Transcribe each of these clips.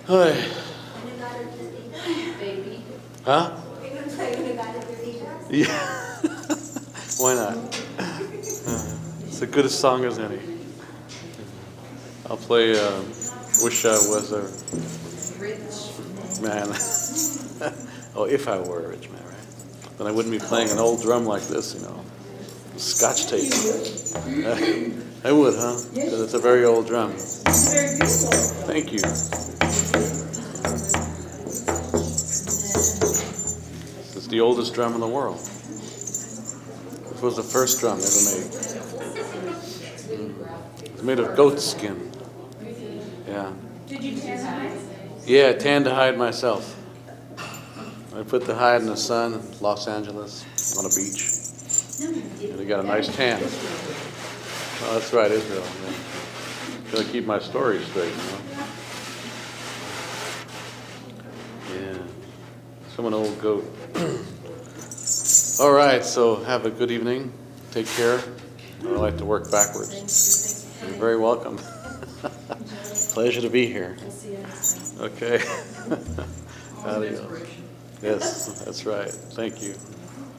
Hey. Huh? Yeah. Why not? It's the goodest song as any. I'll play Wish I Was a Man. Oh, if I were a rich man, right? Then I wouldn't be playing an old drum like this, Scotch tape. I would, huh? Because it's a very old drum. Very beautiful. Thank you. It's the oldest drum in the world. This was the first drum ever made. It's made of goat skin. Yeah. Did you tan the hide? Yeah, I tanned the hide myself. I put the hide in the sun in Los Angeles on a beach. And I got a nice tan. Oh, that's right, Israel. Yeah. Gotta keep my stories straight, Yeah. So an old goat. All right, so have a good evening. Take care. I like to work backwards. You're very welcome. Pleasure to be here. Okay. Adios. Yes, that's right. Thank you.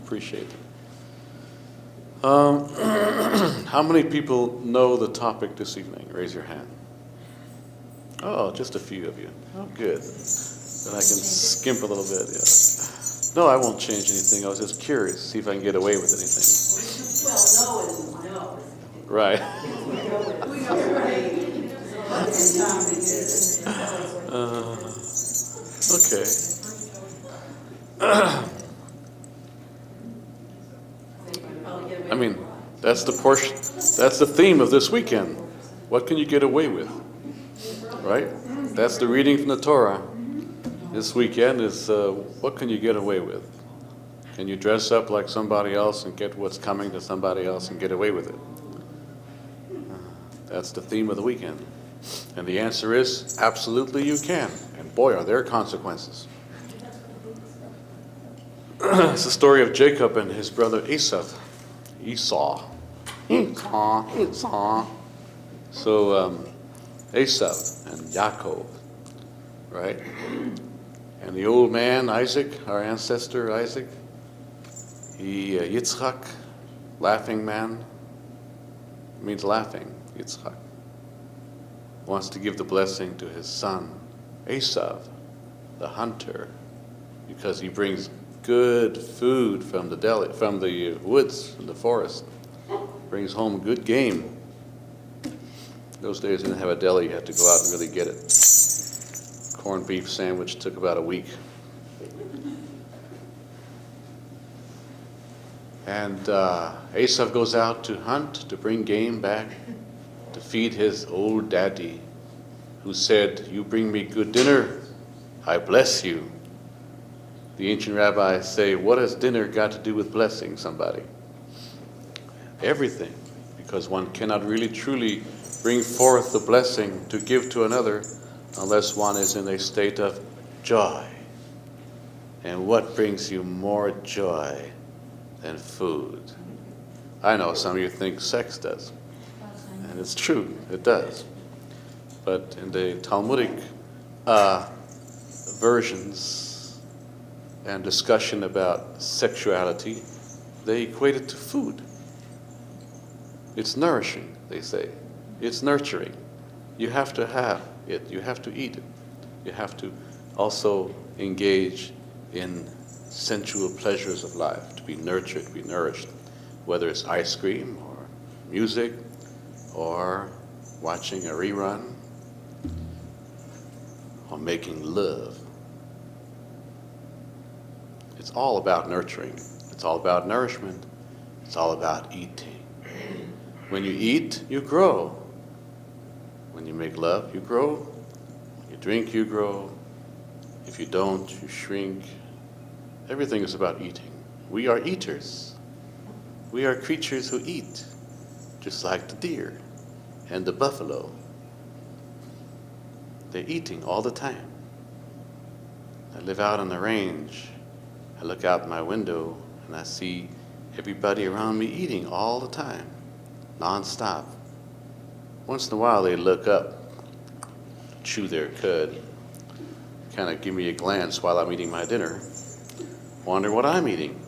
Appreciate it. How many people know the topic this evening? Raise your hand. Oh, just a few of you. Oh, good. Then I can skimp a little bit. Yeah. No, I won't change anything. I was just curious, see if I can get away with anything. Well, no is no. Right. Okay. I mean, that's the portion, that's the theme of this weekend. What can you get away with? Right? That's the reading from the Torah. This weekend is what can you get away with? Can you dress up like somebody else and get what's coming to somebody else and get away with it? That's the theme of the weekend. And the answer is absolutely you can. And boy, are there consequences. It's the story of Jacob and his brother Esau. So Esau and Yaakov, right? And the old man Isaac, our ancestor Isaac, Yitzchak, laughing man, means laughing. Yitzchak wants to give the blessing to his son Esau, the hunter, because he brings good food from the woods, from the forest. Brings home good game. Those days they didn't have a deli, you had to go out and really get it. Corned beef sandwich took about a week. And Esau goes out to hunt, to bring game back, to feed his old daddy, who said, "You bring me good dinner, I bless you." The ancient rabbis say, what has dinner got to do with blessing somebody? Everything, because one cannot really truly bring forth the blessing to give to another unless one is in a state of joy. And what brings you more joy than food? I know some of you think sex does, and it's true, it does. But in the Talmudic versions and discussion about sexuality, they equate it to food. It's nourishing, they say. It's nurturing. You have to have it. You have to eat it. You have to also engage in sensual pleasures of life, to be nurtured, to be nourished, whether it's ice cream or music or watching a rerun or making love. It's all about nurturing. It's all about nourishment. It's all about eating. When you eat, you grow. When you make love, you grow. When you drink, you grow. If you don't, you shrink. Everything is about eating. We are eaters. We are creatures who eat, just like the deer and the buffalo. They're eating all the time. I live out on the range. I look out my window and I see everybody around me eating all the time, non-stop. Once in a while they look up, chew their cud, kind of give me a glance while I'm eating my dinner, wonder what I'm eating.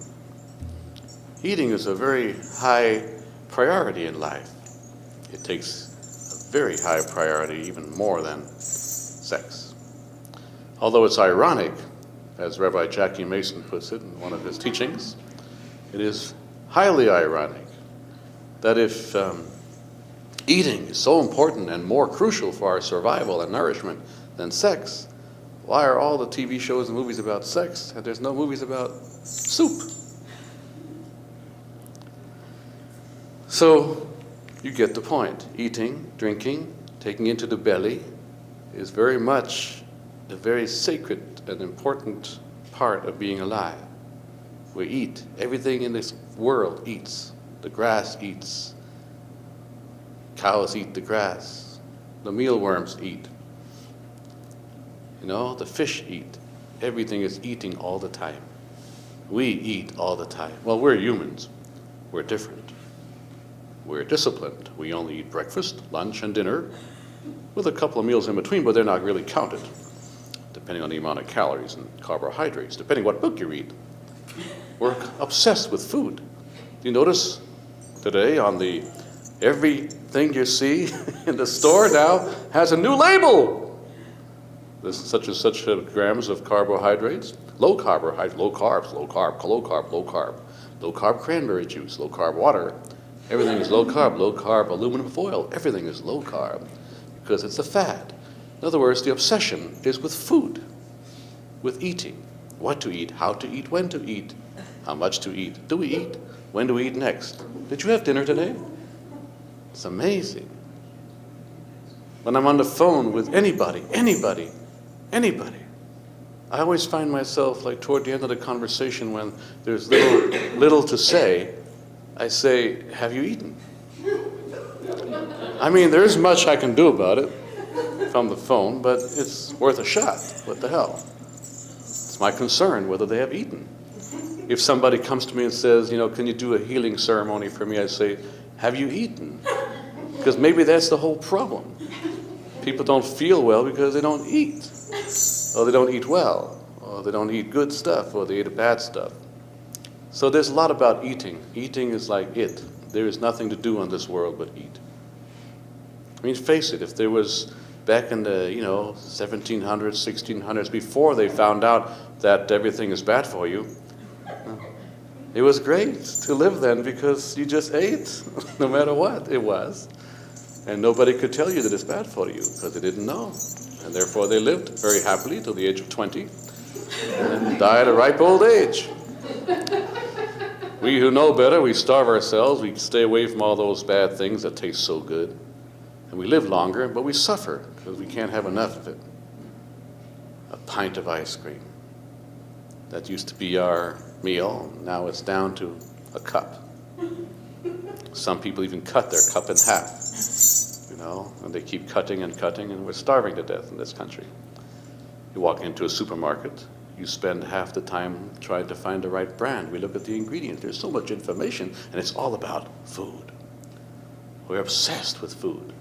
Eating is a very high priority in life. It takes a very high priority, even more than sex. Although it's ironic, as Rabbi Jackie Mason puts it in one of his teachings, it is highly ironic that if eating is so important and more crucial for our survival and nourishment than sex, why are all the TV shows and movies about sex and there's no movies about soup? So you get the point. Eating, drinking, taking into the belly is very much a very sacred and important part of being alive. We eat. Everything in this world eats. The grass eats. Cows eat the grass. The mealworms eat. The fish eat. Everything is eating all the time. We eat all the time. Well, we're humans. We're different. We're disciplined. We only eat breakfast, lunch, and dinner, with a couple of meals in between, but they're not really counted, depending on the amount of calories and carbohydrates, depending what book you read. We're obsessed with food. Do you notice today everything you see in the store now has a new label? There's such and such grams of carbohydrates, low carbohydrates, low carbs, low carb, low carb, low carb, low carb cranberry juice, low carb water. Everything is low carb aluminum foil. Everything is low carb because it's a fad. In other words, the obsession is with food, with eating. What to eat, how to eat, when to eat, how much to eat. Do we eat? When do we eat next? Did you have dinner today? It's amazing. When I'm on the phone with anybody, I always find myself like toward the end of the conversation when there's little to say, I say, have you eaten? I mean, there's much I can do about it from the phone, but it's worth a shot. What the hell? It's my concern whether they have eaten. If somebody comes to me and says, can you do a healing ceremony for me? I say, have you eaten? Because maybe that's the whole problem. People don't feel well because they don't eat. Or they don't eat well. Or they don't eat good stuff. Or they eat bad stuff. So there's a lot about eating. Eating is like it. There is nothing to do on this world but eat. I mean, face it, if there was back in the 1700s, 1600s, before they found out that everything is bad for you, it was great to live then because you just ate, no matter what it was. And nobody could tell you that it's bad for you because they didn't know. And therefore they lived very happily till the age of 20 and died at a ripe old age. We who know better, we starve ourselves, we stay away from all those bad things that taste so good. And we live longer, but we suffer because we can't have enough of it. A pint of ice cream. That used to be our meal. Now it's down to a cup. Some people even cut their cup in half. And they keep cutting, and we're starving to death in this country. You walk into a supermarket, you spend half the time trying to find the right brand. We look at the ingredients. There's so much information, and it's all about food. We're obsessed with food.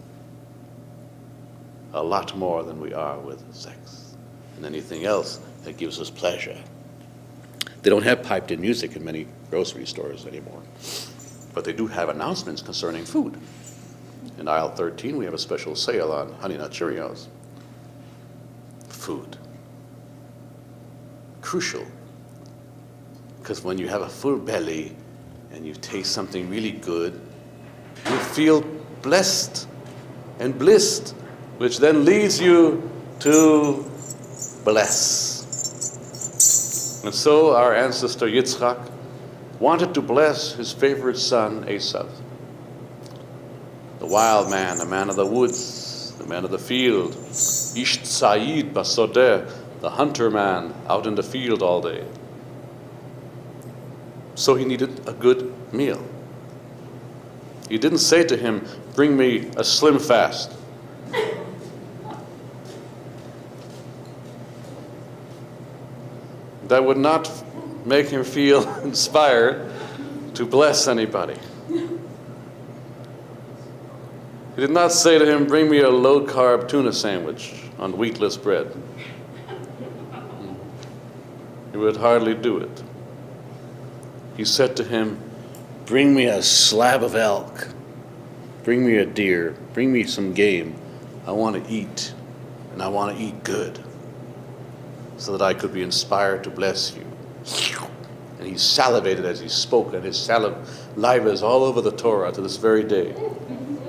A lot more than we are with sex and anything else that gives us pleasure. They don't have piped-in music in many grocery stores anymore, but they do have announcements concerning food. In aisle 13, we have a special sale on Honey Nut Cheerios. Food. Crucial. Because when you have a full belly and you taste something really good, you feel blessed and blissed, which then leads you to bless. And so our ancestor Yitzchak wanted to bless his favorite son, Esav. The wild man, the man of the woods, the man of the field, Ish Tzayid Basodeh, the hunter man out in the field all day. So he needed a good meal. He didn't say to him, bring me a slim fast. That would not make him feel inspired to bless anybody. He did not say to him, bring me a low-carb tuna sandwich on wheatless bread. He would hardly do it. He said to him, "Bring me a slab of elk. Bring me a deer. Bring me some game. I want to eat, and I want to eat good, so that I could be inspired to bless you." And he salivated as he spoke, and his saliva is all over the Torah to this very day.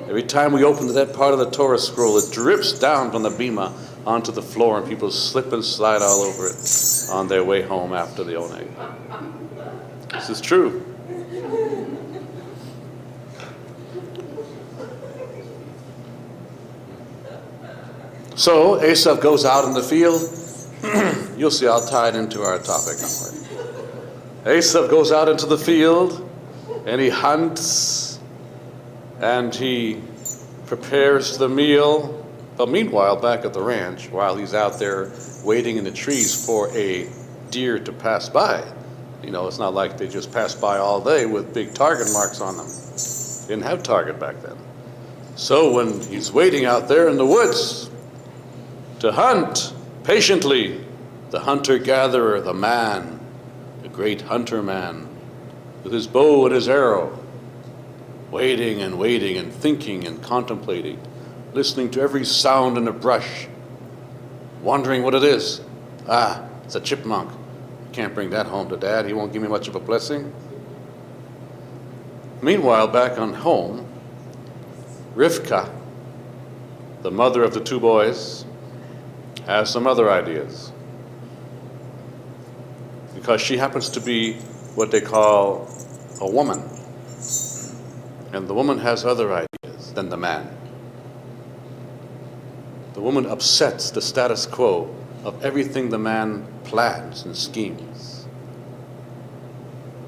Every time we open that part of the Torah scroll, it drips down from the bima onto the floor, and people slip and slide all over it on their way home after the oneg. This is true. So Asaph goes out in the field. You'll see, I'll tie it into our topic. Asaph goes out into the field, and he hunts, and he prepares the meal. But meanwhile, back at the ranch, while he's out there waiting in the trees for a deer to pass by, you know, it's not like they just pass by all day with big target marks on them. They didn't have target back then. So when he's waiting out there in the woods to hunt patiently, the hunter-gatherer, the man, the great hunter man, with his bow and his arrow, waiting and thinking and contemplating, listening to every sound in the brush, wondering what it is. Ah, it's a chipmunk. Can't bring that home to Dad. He won't give me much of a blessing. Meanwhile, back on home, Rivka, the mother of the two boys, has some other ideas. Because she happens to be what they call a woman. And the woman has other ideas than the man. The woman upsets the status quo of everything the man plans and schemes.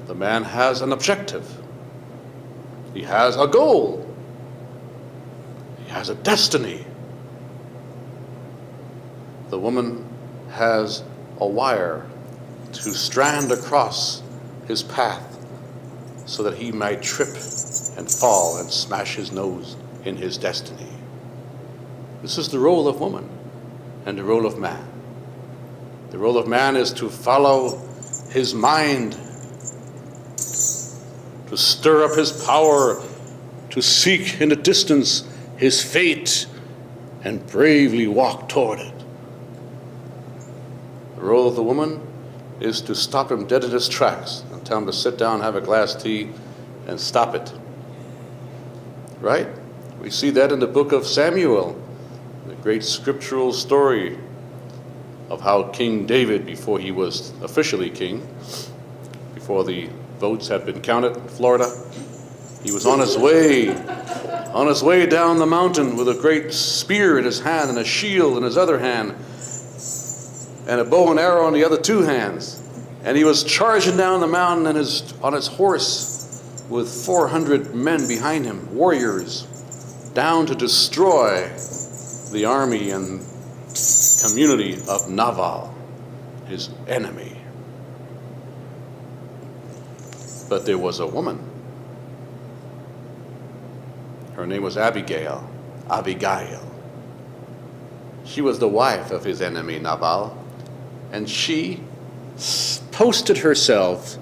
The man has an objective. He has a goal. He has a destiny. The woman has a wire to strand across his path so that he might trip and fall and smash his nose in his destiny. This is the role of woman and the role of man. The role of man is to follow his mind, to stir up his power, to seek in the distance his fate and bravely walk toward it. The role of the woman is to stop him dead in his tracks and tell him to sit down, have a glass of tea, and stop it. Right? We see that in the book of Samuel, the great scriptural story of how King David, before he was officially king, before the votes had been counted in Florida, he was on his way down the mountain with a great spear in his hand and a shield in his other hand and a bow and arrow in the other two hands. And he was charging down the mountain on his horse with 400 men behind him, warriors, down to destroy the army and community of Nabal, his enemy. But there was a woman. Her name was Abigail. She was the wife of his enemy Nabal, and she positioned herself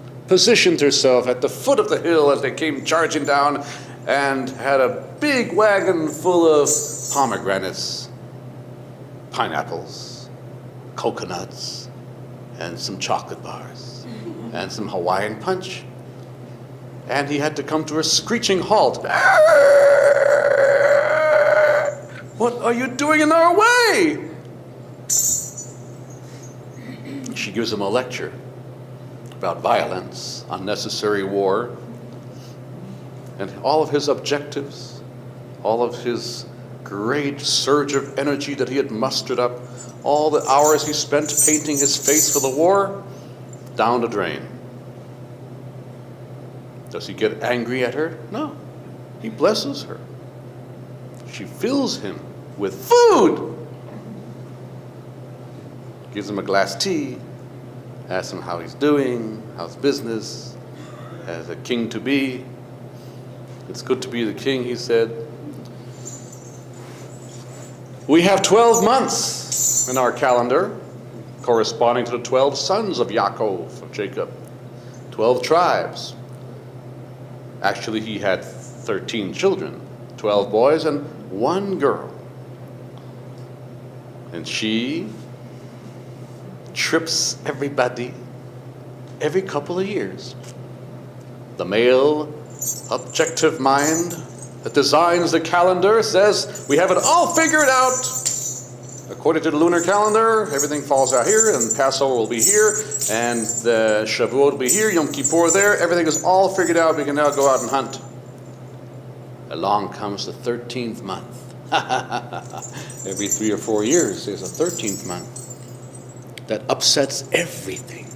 at the foot of the hill as they came charging down, and had a big wagon full of pomegranates, pineapples, coconuts, and some chocolate bars, and some Hawaiian punch. And he had to come to a screeching halt. What are you doing in our way? She gives him a lecture about violence, unnecessary war, and all of his objectives, all of his great surge of energy that he had mustered up, all the hours he spent painting his face for the war, down the drain. Does he get angry at her? No. He blesses her. She fills him with food. Gives him a glass of tea, asks him how he's doing, how's business, as a king to be. It's good to be the king, he said. We have 12 months in our calendar, corresponding to the 12 sons of Yaakov, of Jacob. 12 tribes. Actually, he had 13 children, 12 boys and 1 girl. And she trips everybody every couple of years. The male objective mind that designs the calendar says we have it all figured out. According to the lunar calendar, everything falls out here, and Passover will be here, and the Shavuot will be here, Yom Kippur there. Everything is all figured out. We can now go out and hunt. Along comes the 13th month. Every 3 or 4 years, there's a 13th month that upsets everything,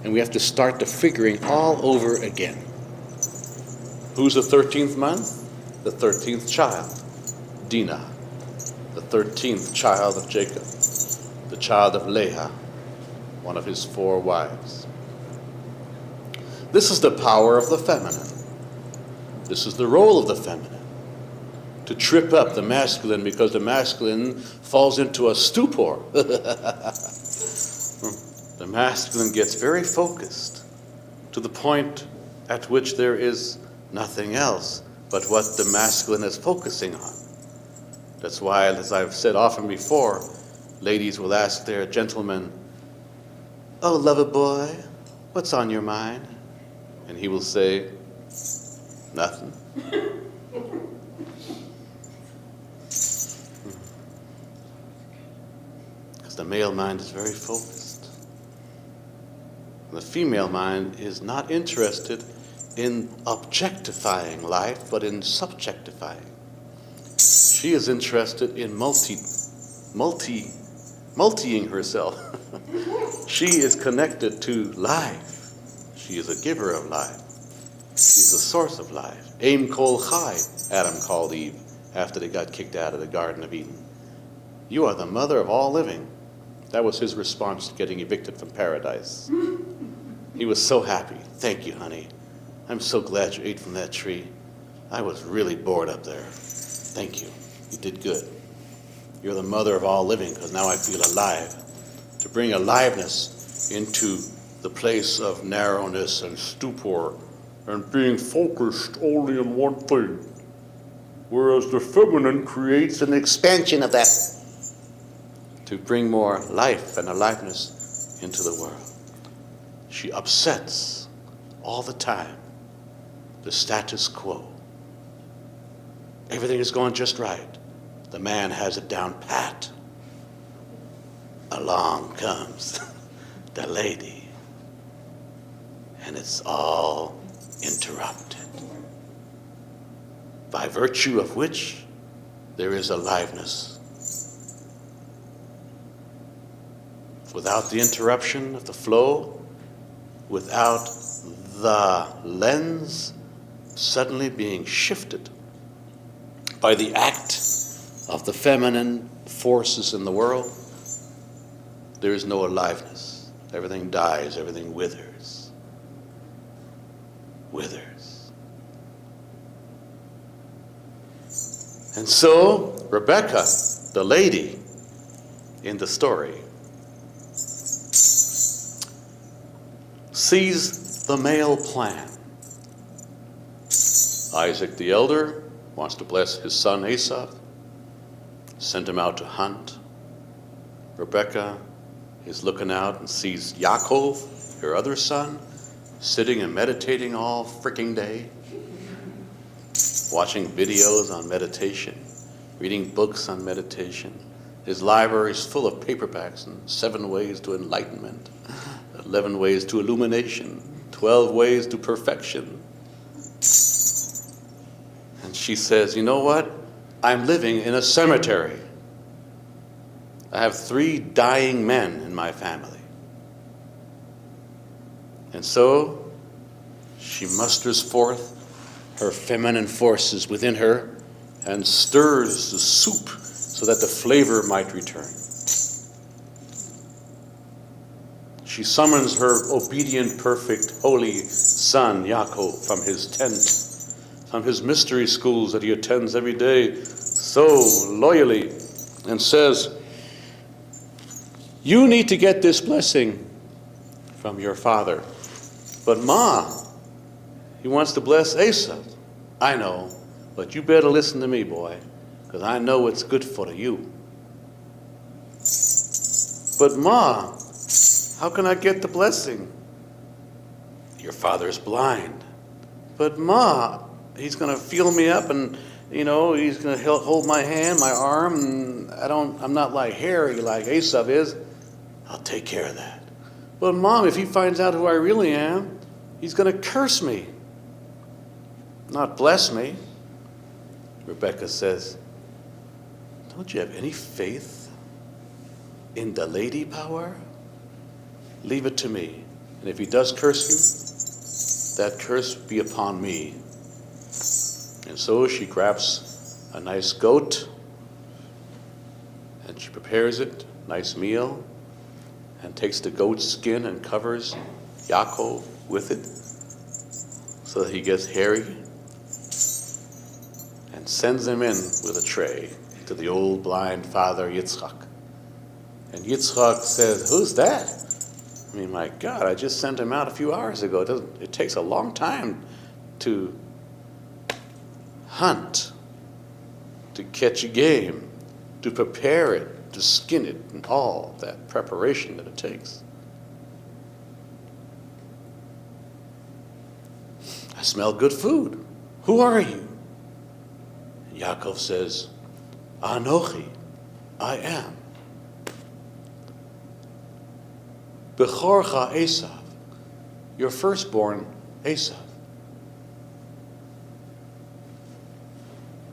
and we have to start the figuring all over again. Who's the 13th month? The 13th child, Dinah. The 13th child of Jacob, the child of Leah, one of his 4 wives. This is the power of the feminine. This is the role of the feminine. To trip up the masculine, because the masculine falls into a stupor. The masculine gets very focused to the point at which there is nothing else but what the masculine is focusing on. That's why, as I've said often before, ladies will ask their gentleman, "Oh, lover boy, what's on your mind?" And he will say, "Nothing." Because the male mind is very focused. The female mind is not interested in objectifying life, but in subjectifying. She is interested in multiing herself. She is connected to life. She is a giver of life. She is a source of life. Aim kol chai, Adam called Eve after they got kicked out of the Garden of Eden. You are the mother of all living. That was his response to getting evicted from paradise. He was so happy. Thank you, honey. I'm so glad you ate from that tree. I was really bored up there. Thank you. You did good. You're the mother of all living, because now I feel alive. To bring aliveness into the place of narrowness and stupor and being focused only on one thing. Whereas the feminine creates an expansion of that to bring more life and aliveness into the world. She upsets all the time the status quo. Everything is going just right. The man has it down pat. Along comes the lady, and it's all interrupted. By virtue of which there is aliveness. Without the interruption of the flow, without the lens suddenly being shifted by the act of the feminine forces in the world, there is no aliveness. Everything dies, everything withers. Withers. And so, Rebecca, the lady in the story, sees the male plan. Isaac the elder wants to bless his son Esau, send him out to hunt. Rebecca is looking out and sees Yaakov, her other son, sitting and meditating all freaking day, watching videos on meditation, reading books on meditation. His library is full of paperbacks and 7 ways to enlightenment, 11 ways to illumination, 12 ways to perfection. And she says, you know what? I'm living in a cemetery. I have 3 dying men in my family. And so she musters forth her feminine forces within her and stirs the soup so that the flavor might return. She summons her obedient, perfect, holy son, Yaakov, from his tent, from his mystery schools that he attends every day so loyally, and says, You need to get this blessing from your father. But Ma, he wants to bless Esau. I know, but you better listen to me, boy, because I know what's good for you. But Ma, how can I get the blessing? Your father's blind. But Ma, he's going to feel me up and, he's going to hold my hand, my arm, and I'm not like hairy like Esau is. I'll take care of that. But Mom, if he finds out who I really am, he's going to curse me, not bless me. Rebecca says, don't you have any faith in the lady power? Leave it to me. And if he does curse you, that curse be upon me. And so she grabs a nice goat and she prepares it, nice meal, and takes the goat's skin and covers Yaakov with it so that he gets hairy, and sends him in with a tray to the old blind father Yitzchak. And Yitzchak says, who's that? I mean, my God, I just sent him out a few hours ago. It takes a long time to hunt, to catch a game, to prepare it, to skin it, and all that preparation that it takes. I smell good food. Who are you? And Yaakov says, Anochi, I am. Bechorcha Esav, your firstborn Esav.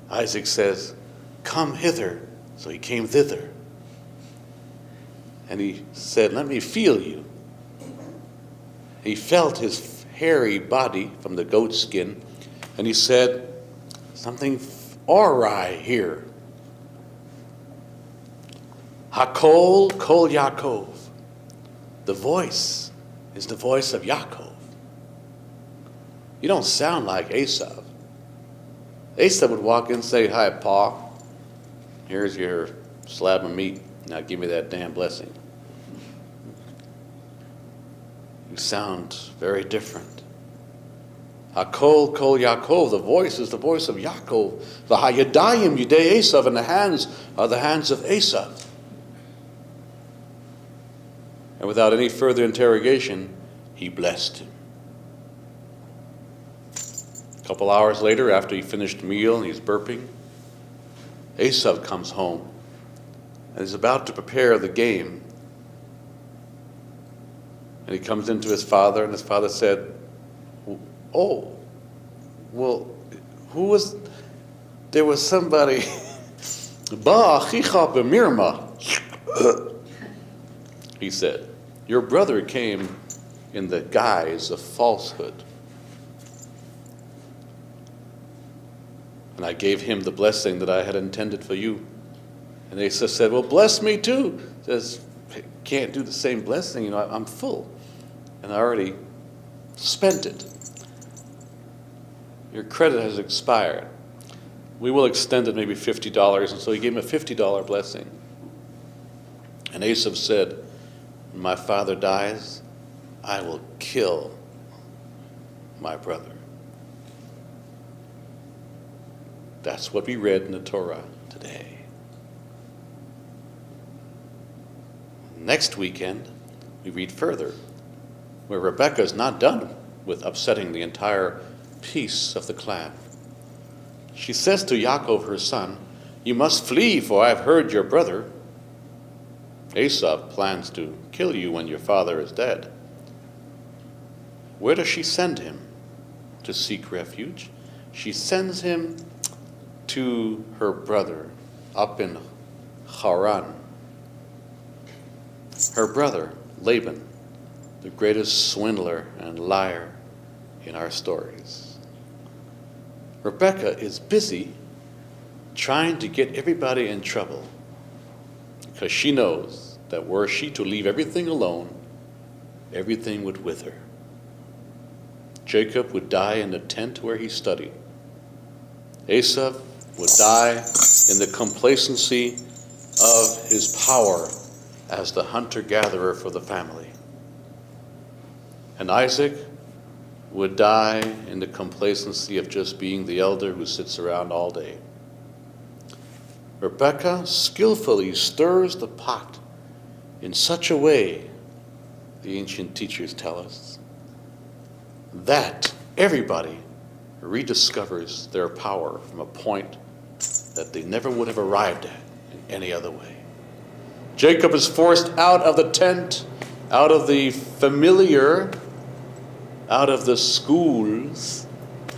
Isaac says, come hither. So he came thither. And he said, let me feel you. He felt his hairy body from the goat skin, and he said, something awry here. Hakol kol Yaakov. The voice is the voice of Yaakov. You don't sound like Esav. Esav would walk in and say, hi, Pa. Here's your slab of meat. Now give me that damn blessing. You sound very different. Hakol kol Yaakov. The voice is the voice of Yaakov. V'hayadayim yidei Esav. And the hands are the hands of Esav. And without any further interrogation, he blessed him. A couple hours later, after he finished the meal and he's burping, Esav comes home and is about to prepare the game. And he comes into his father, and his father said, oh, well, who was, there was somebody, Ba achicha b'mirma, he said, your brother came in the guise of falsehood. And I gave him the blessing that I had intended for you. And Esau said, well, bless me too. He says, can't do the same blessing. I'm full. And I already spent it. Your credit has expired. We will extend it maybe $50. And so he gave him a $50 blessing. And Esau said, when my father dies, I will kill my brother. That's what we read in the Torah today. Next weekend, we read further, where Rebecca is not done with upsetting the entire peace of the clan. She says to Yaakov, her son, you must flee, for I have heard your brother, Esau, plans to kill you when your father is dead. Where does she send him to seek refuge? She sends him to her brother up in Haran. Her brother, Laban, the greatest swindler and liar in our stories. Rebecca is busy trying to get everybody in trouble because she knows that were she to leave everything alone, everything would wither. Jacob would die in the tent where he studied. Esau would die in the complacency of his power as the hunter-gatherer for the family. And Isaac would die in the complacency of just being the elder who sits around all day. Rebekah skillfully stirs the pot in such a way, the ancient teachers tell us, that everybody rediscovers their power from a point that they never would have arrived at in any other way. Jacob is forced out of the tent, out of the familiar, out of the schools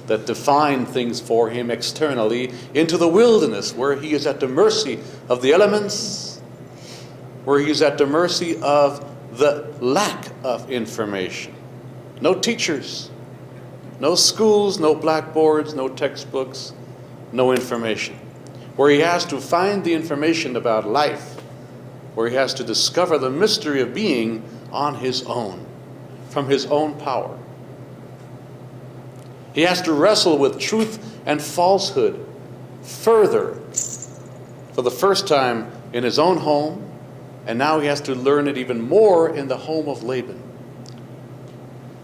that define things for him externally, into the wilderness where he is at the mercy of the elements, where he is at the mercy of the lack of information. No teachers, no schools, no blackboards, no textbooks, no information. Where he has to find the information about life, where he has to discover the mystery of being on his own, from his own power. He has to wrestle with truth and falsehood further for the first time in his own home, and now he has to learn it even more in the home of Laban.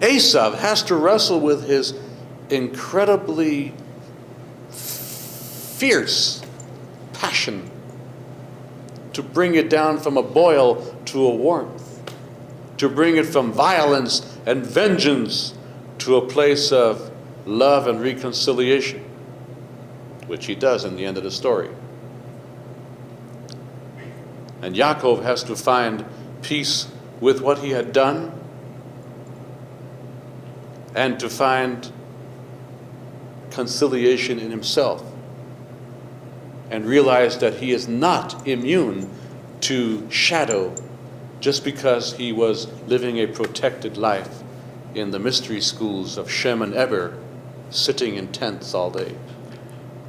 Esau has to wrestle with his incredibly fierce passion to bring it down from a boil to a warmth, to bring it from violence and vengeance to a place of love and reconciliation, which he does in the end of the story. And Yaakov has to find peace with what he had done and to find conciliation in himself and realize that he is not immune to shadow just because he was living a protected life in the mystery schools of Shem and Eber, sitting in tents all day.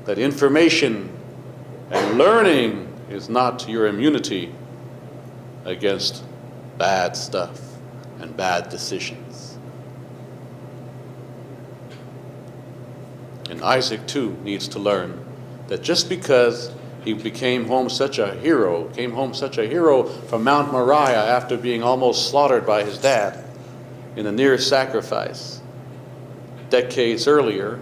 That information and learning is not your immunity against bad stuff and bad decisions. And Isaac too needs to learn that just because he came home such a hero from Mount Moriah after being almost slaughtered by his dad in a near sacrifice decades earlier,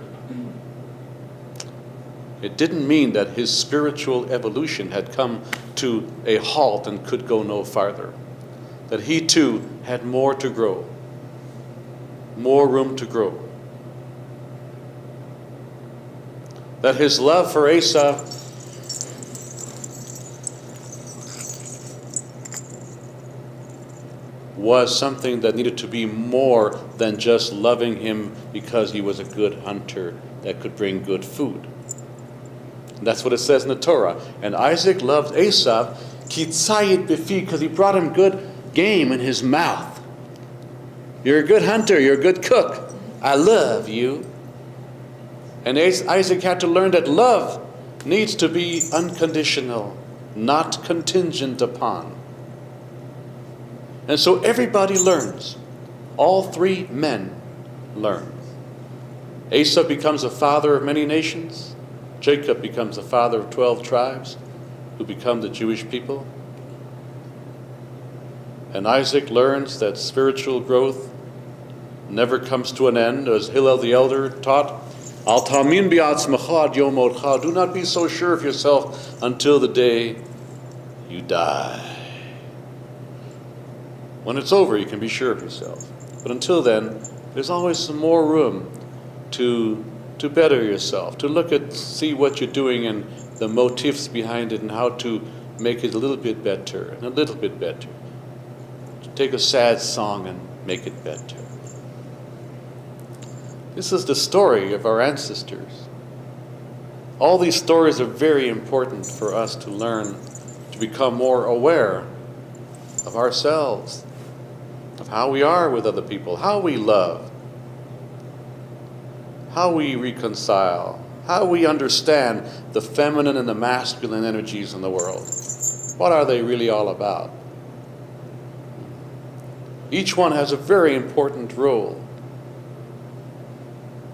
it didn't mean that his spiritual evolution had come to a halt and could go no farther. That he too had more to grow, more room to grow. That his love for Esau was something that needed to be more than just loving him because he was a good hunter that could bring good food. And that's what it says in the Torah. And Isaac loved Esau kitzayit befi, because he brought him good game in his mouth. You're a good hunter, you're a good cook. I love you. And Isaac had to learn that love needs to be unconditional, not contingent upon. And so everybody learns. All three men learn. Esau becomes a father of many nations. Jacob becomes the father of 12 tribes who become the Jewish people. And Isaac learns that spiritual growth never comes to an end, as Hillel the elder taught. Al tamin bi'atzmecha ad yom motcha. Do not be so sure of yourself until the day you die. When it's over, you can be sure of yourself. But until then, there's always some more room to better yourself, to see what you're doing and the motifs behind it and how to make it a little bit better and a little bit better. To take a sad song and make it better. This is the story of our ancestors. All these stories are very important for us to learn, to become more aware of ourselves, of how we are with other people, how we love, how we reconcile, how we understand the feminine and the masculine energies in the world. What are they really all about? Each one has a very important role.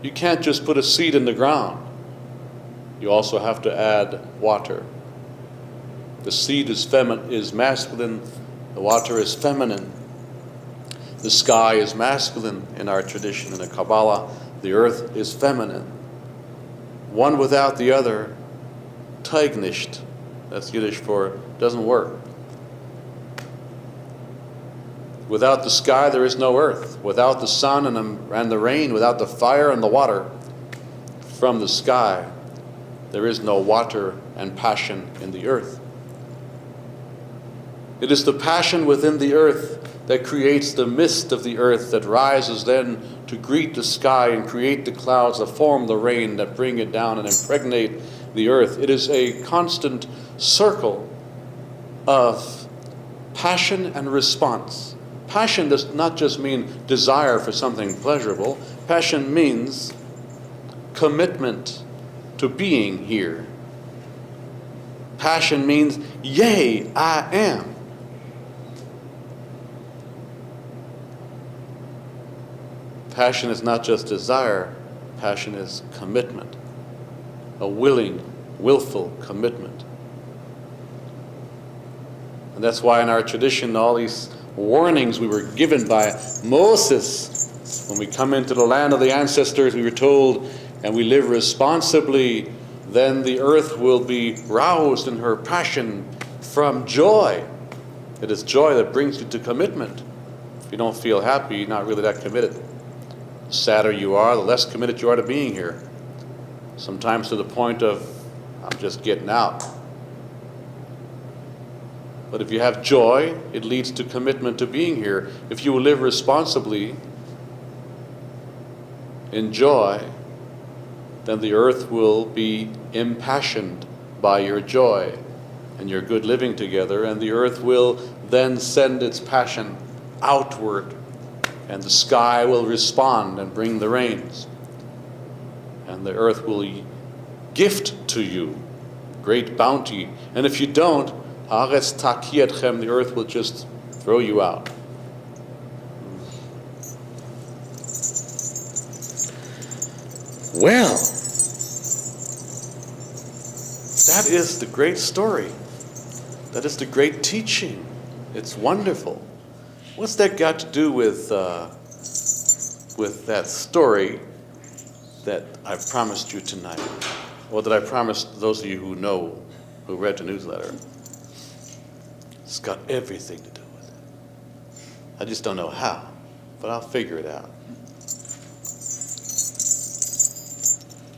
You can't just put a seed in the ground. You also have to add water. The seed is masculine, The water is feminine. The sky is masculine in our tradition. In the Kabbalah, the earth is feminine. One without the other, teig nicht. That's Yiddish for doesn't work. Without the sky, there is no earth. Without the sun and the rain, without the fire and the water from the sky, there is no water and passion in the earth. It is the passion within the earth that creates the mist of the earth that rises then to greet the sky and create the clouds that form the rain that bring it down and impregnate the earth. It is a constant circle of passion and response. Passion does not just mean desire for something pleasurable. Passion means commitment to being here. Passion means, yea, I am. Passion is not just desire, passion is commitment. A willing, willful commitment. And that's why in our tradition, all these warnings we were given by Moses, when we come into the land of the ancestors, we were told, and we live responsibly, then the earth will be roused in her passion from joy. It is joy that brings you to commitment. If you don't feel happy, you're not really that committed. The sadder you are, the less committed you are to being here. Sometimes to the point of, I'm just getting out. But if you have joy, it leads to commitment to being here. If you will live responsibly in joy, then the earth will be impassioned by your joy and your good living together, and the earth will then send its passion outward, and the sky will respond and bring the rains. And the earth will gift to you great bounty. And if you don't, haaretz taki etchem, the earth will just throw you out. Well, that is the great story. That is the great teaching. It's wonderful. What's that got to do with that story that I promised you tonight? Or that I promised those of you who know, who read the newsletter? It's got everything to do with it. I just don't know how, but I'll figure it out.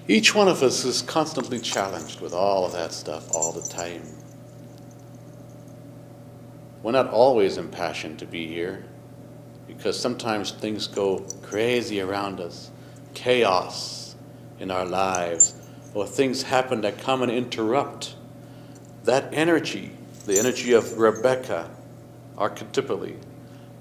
Each one of us is constantly challenged with all of that stuff all the time. We're not always impassioned to be here, because sometimes things go crazy around us, chaos in our lives, or things happen that come and interrupt. That energy, the energy of Rebecca, archetypally,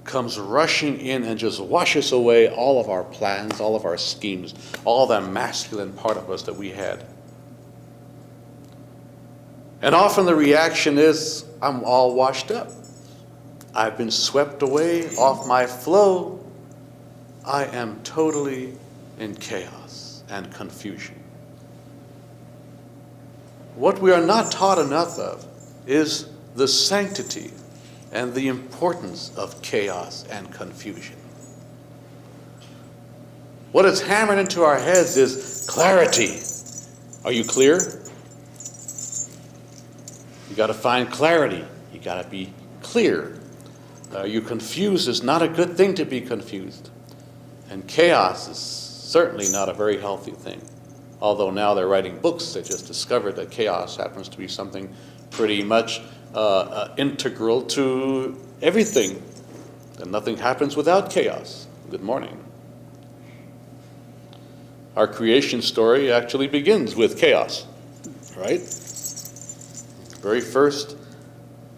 comes rushing in and just washes away all of our plans, all of our schemes, all that masculine part of us that we had. And often the reaction is, I'm all washed up. I've been swept away off my flow. I am totally in chaos and confusion. What we are not taught enough of is the sanctity and the importance of chaos and confusion. What is hammered into our heads is clarity. Are you clear? You got to find clarity. You got to be clear. Are you confused? It's not a good thing to be confused. And chaos is certainly not a very healthy thing. Although now they're writing books that just discovered that chaos happens to be something pretty much integral to everything. And nothing happens without chaos. Good morning. Our creation story actually begins with chaos, right? The very first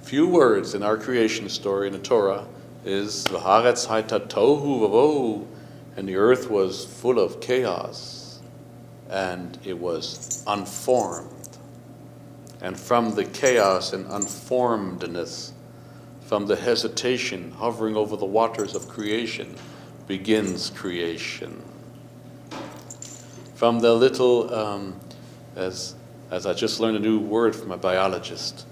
few words in our creation story in the Torah is V'haaretz hayta tohu vavohu, and the earth was full of chaos, and it was unformed. And from the chaos and unformedness, from the hesitation hovering over the waters of creation, begins creation. From the little, as I just learned a new word from a biologist,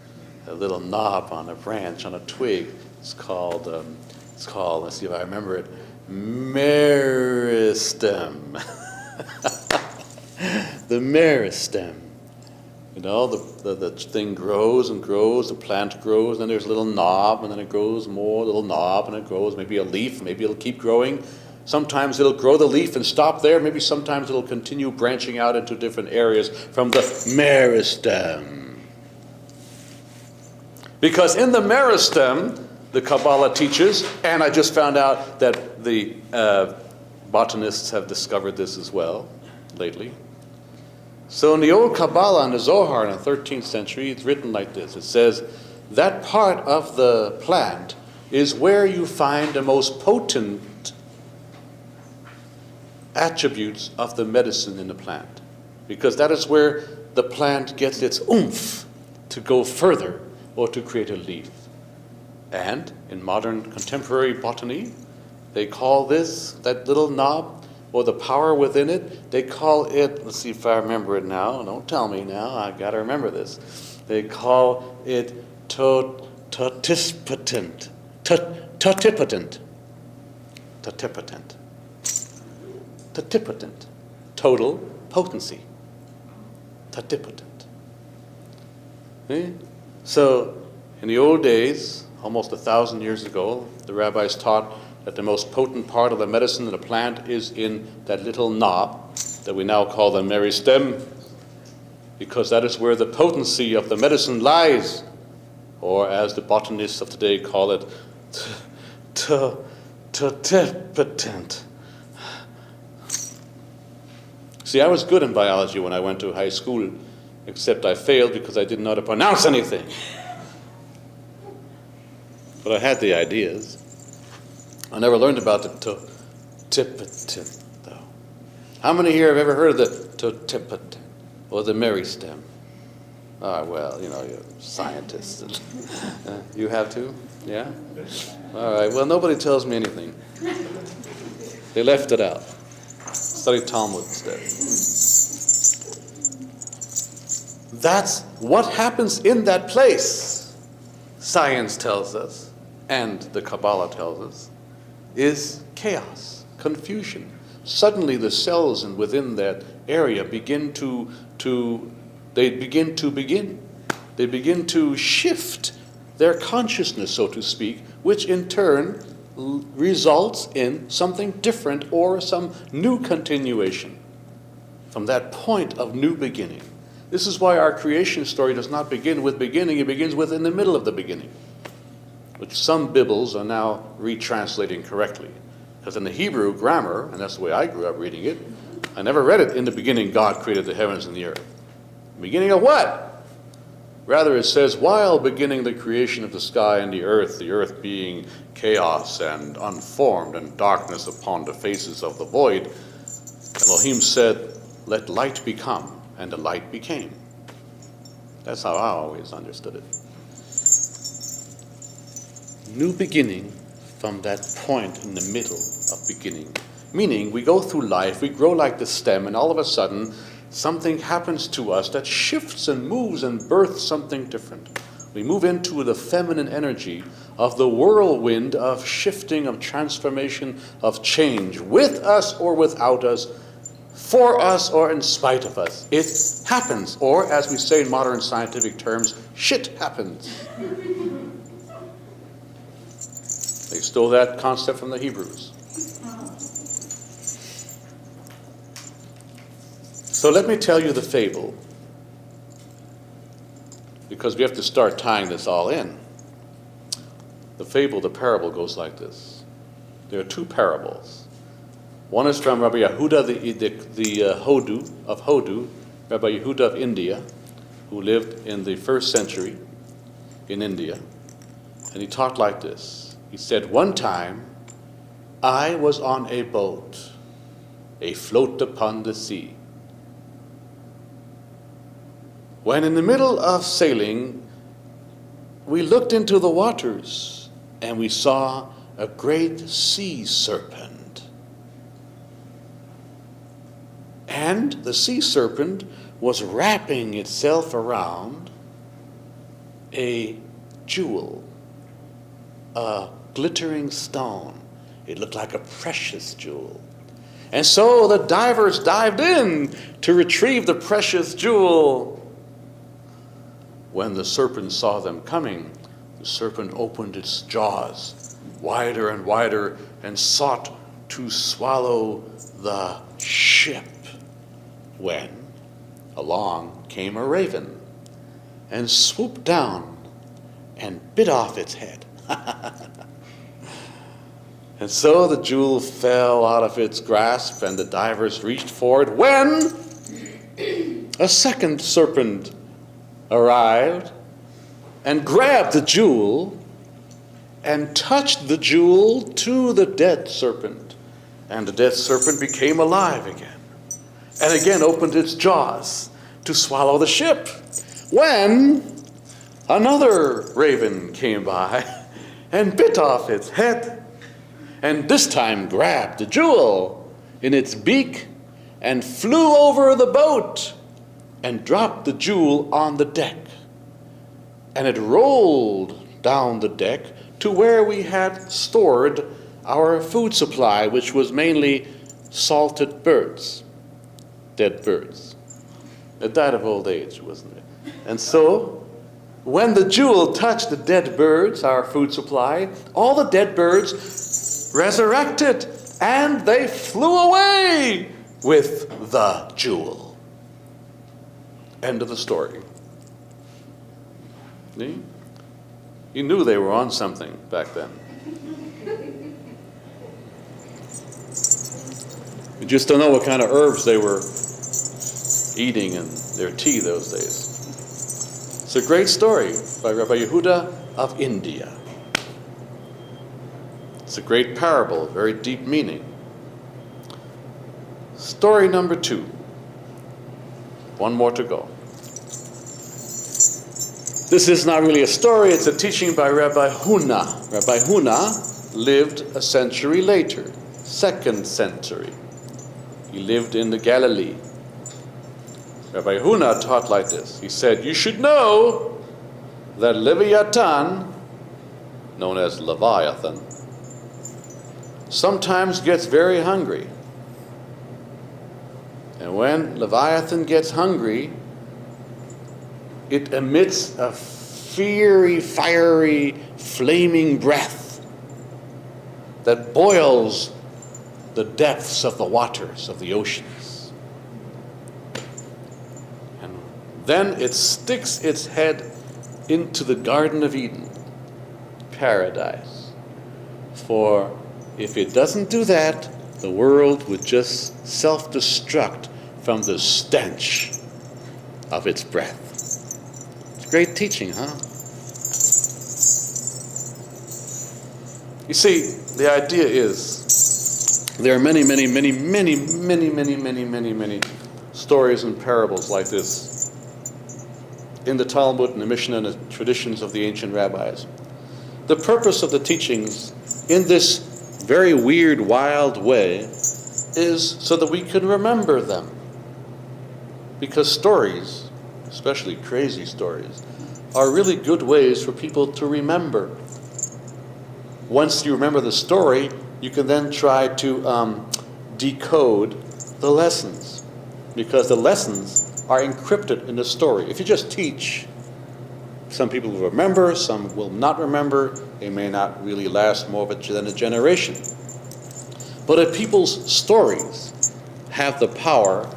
a little knob on a branch, on a twig. It's called, let's see if I remember it, meristem. The meristem. You know, the thing grows and grows, the plant grows, and then there's a little knob, and then it grows more, a little knob, and it grows maybe a leaf, maybe it'll keep growing. Sometimes it'll grow the leaf and stop there. Maybe sometimes it'll continue branching out into different areas from the meristem. Because in the meristem, the Kabbalah teaches, and I just found out that the botanists have discovered this as well lately. So in the old Kabbalah and the Zohar in the 13th century, it's written like this. It says, that part of the plant is where you find the most potent attributes of the medicine in the plant, because that is where the plant gets its oomph to go further or to create a leaf. And in modern contemporary botany, they call this, that little knob, or the power within it, they call it, let's see if I remember it now, don't tell me now, I gotta remember this. They call it totipotent. Totipotent. Total potency. Totipotent. Okay? So, in the old days, almost 1,000 years ago, the rabbis taught that the most potent part of the medicine in the plant is in that little knob that we now call the meristem, because that is where the potency of the medicine lies, or as the botanists of today call it, totipotent. See, I was good in biology when I went to high school, except I failed because I didn't know how to pronounce anything. But I had the ideas. I never learned about the totipotent, though. How many here have ever heard of the totipotent or the meristem? Ah, well, you know, you're scientists. You have too? Yeah? All right, well, nobody tells me anything. They left it out. Study Talmud instead. That's what happens in that place, science tells us, and the Kabbalah tells us, is chaos, confusion. Suddenly the cells within that area begin to shift their consciousness, so to speak, which in turn results in something different or some new continuation from that point of new beginning. This is why our creation story does not begin with beginning, it begins with in the middle of the beginning, which some Bibles are now retranslating correctly. Because in the Hebrew grammar, and that's the way I grew up reading it, I never read it, in the beginning God created the heavens and the earth. Beginning of what? Rather, it says, while beginning the creation of the sky and the earth being chaos and unformed and darkness upon the faces of the void, Elohim said, let light become, and the light became. That's how I always understood it. New beginning from that point in the middle of beginning. Meaning, we go through life, we grow like the stem, and all of a sudden, something happens to us that shifts and moves and births something different. We move into the feminine energy of the whirlwind of shifting, of transformation, of change, with us or without us, for us or in spite of us. It happens, or as we say in modern scientific terms, shit happens. They stole that concept from the Hebrews. So let me tell you the fable, because we have to start tying this all in. The fable, the parable goes like this. There are two parables. One is from Rabbi Yehuda, the Hodu of Hodu, Rabbi Yehuda of India, who lived in the 1st century in India. And he talked like this. He said, one time, I was on a boat, afloat upon the sea. When in the middle of sailing, we looked into the waters and we saw a great sea serpent. And the sea serpent was wrapping itself around a jewel, a glittering stone. It looked like a precious jewel. And so the divers dived in to retrieve the precious jewel. When the serpent saw them coming, the serpent opened its jaws wider and wider and sought to swallow the ship. When along came a raven and swooped down and bit off its head. And so the jewel fell out of its grasp, and the divers reached for it when a second serpent arrived and grabbed the jewel and touched the jewel to the dead serpent. And the dead serpent became alive again, and again opened its jaws to swallow the ship. When another raven came by and bit off its head, and this time grabbed the jewel in its beak and flew over the boat and dropped the jewel on the deck. And it rolled down the deck to where we had stored our food supply, which was mainly salted birds, dead birds. It died of old age, wasn't it? And so, when the jewel touched the dead birds, our food supply, all the dead birds resurrected, and they flew away with the jewel. End of the story. See? You knew they were on something back then. You just don't know what kind of herbs they were eating in their tea those days. It's a great story by Rabbi Yehuda of India. It's a great parable, very deep meaning. Story number 2. One more to go. This is not really a story, it's a teaching by Rabbi Huna. Rabbi Huna lived a century later, 2nd century. He lived in the Galilee. Rabbi Huna taught like this. He said, you should know that Leviathan, known as Leviathan, sometimes gets very hungry. And when Leviathan gets hungry, it emits a fiery, flaming breath that boils the depths of the waters of the oceans. And then it sticks its head into the Garden of Eden, paradise. For if it doesn't do that, the world would just self-destruct from the stench of its breath. It's great teaching, huh? You see, the idea is there are many stories and parables like this in the Talmud and the Mishnah and the traditions of the ancient rabbis. The purpose of the teachings in this very weird, wild way is so that we can remember them. Because stories, especially crazy stories, are really good ways for people to remember. Once you remember the story, you can then try to decode the lessons, because the lessons are encrypted in the story. If you just teach, some people will remember, some will not remember. They may not really last more than a generation. But if people's stories have the power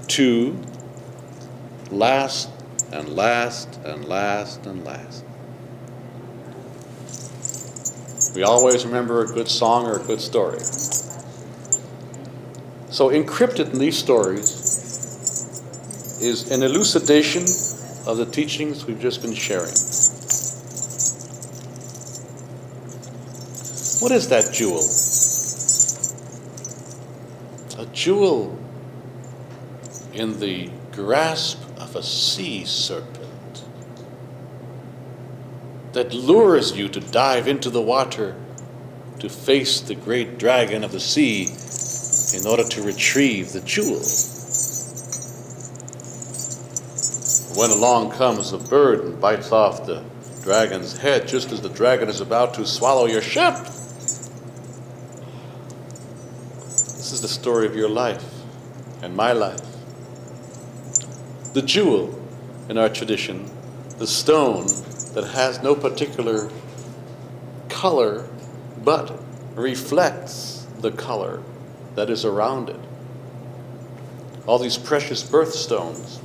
to last and last and last and last. We always remember a good song or a good story. So encrypted in these stories is an elucidation of the teachings we've just been sharing. What is that jewel? A jewel in the grasp of a sea serpent that lures you to dive into the water to face the great dragon of the sea in order to retrieve the jewel. when along comes a bird and bites off the dragon's head just as the dragon is about to swallow your ship. This is the story of your life and my life. The jewel in our tradition, the stone that has no particular color but reflects the color that is around it. All these precious birthstones,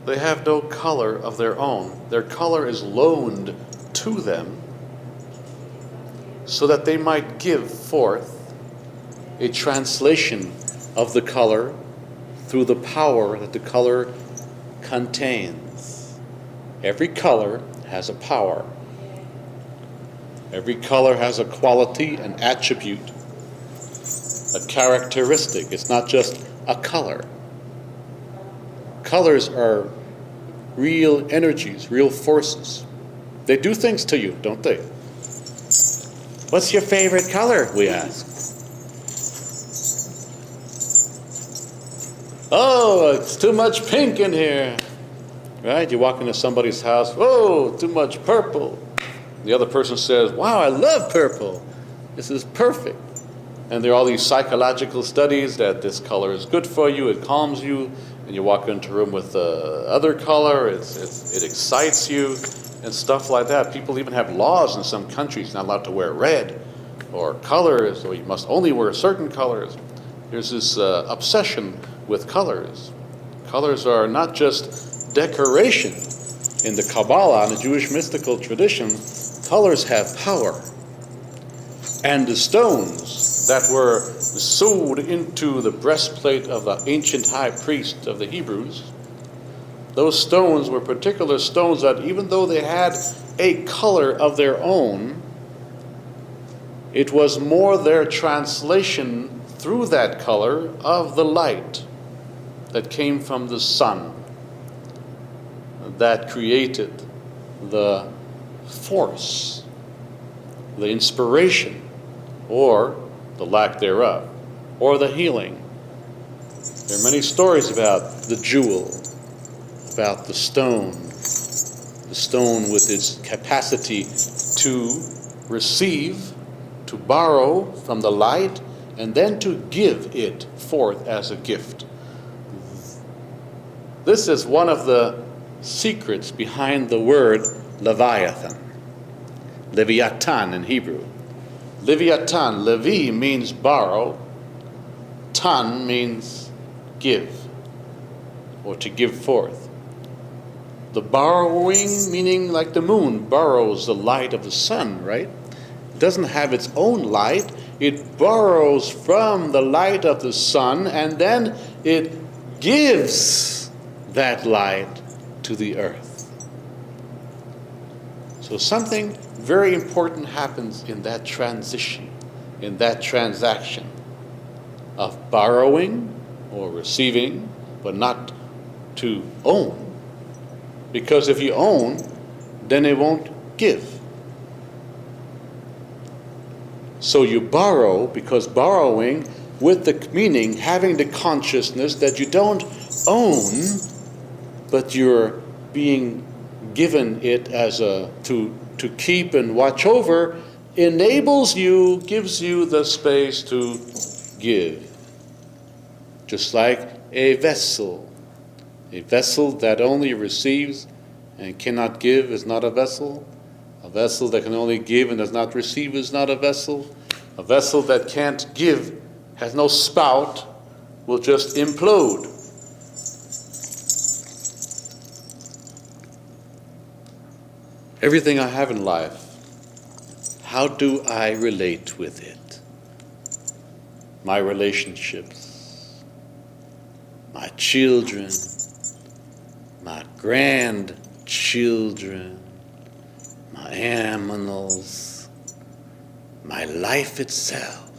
they have no color of their own. Their color is loaned to them so that they might give forth a translation of the color through the power that the color contains. Every color has a power. Every color has a quality, an attribute, a characteristic. It's not just a color. Colors are real energies, real forces. They do things to you, don't they? What's your favorite color, we ask. Oh, it's too much pink in here. Right? You walk into somebody's house, whoa, too much purple. The other person says, wow, I love purple. This is perfect. And there are all these psychological studies that this color is good for you, it calms you, and you walk into a room with the other color, it excites you, and stuff like that. People even have laws in some countries, not allowed to wear red or colors, or you must only wear certain colors. There's this obsession with colors. Colors are not just decoration. In the Kabbalah, in the Jewish mystical tradition, colors have power. And the stones that were sewed into the breastplate of the ancient high priest of the Hebrews, those stones were particular stones that even though they had a color of their own, it was more their translation through that color of the light that came from the sun that created the force, the inspiration, or the lack thereof, or the healing. There are many stories about the jewel, about the stone with its capacity to receive, to borrow from the light, and then to give it forth as a gift. This is one of the secrets behind the word Leviathan. Leviathan in Hebrew. Leviathan, Levi means borrow. Tan means give, or to give forth. The borrowing, meaning like the moon borrows the light of the sun, right? It doesn't have its own light. It borrows from the light of the sun, and then it gives that light to the earth. So something very important happens in that transition, in that transaction of borrowing or receiving, but not to own. Because if you own, then it won't give. So you borrow, because borrowing with the meaning, having the consciousness that you don't own, but you're being given it as to keep and watch over, enables you, gives you the space to give. Just like a vessel. A vessel that only receives and cannot give is not a vessel. A vessel that can only give and does not receive is not a vessel. A vessel that can't give, has no spout, will just implode. Everything I have in life, how do I relate with it? My relationships, my children, my grandchildren, my animals, my life itself.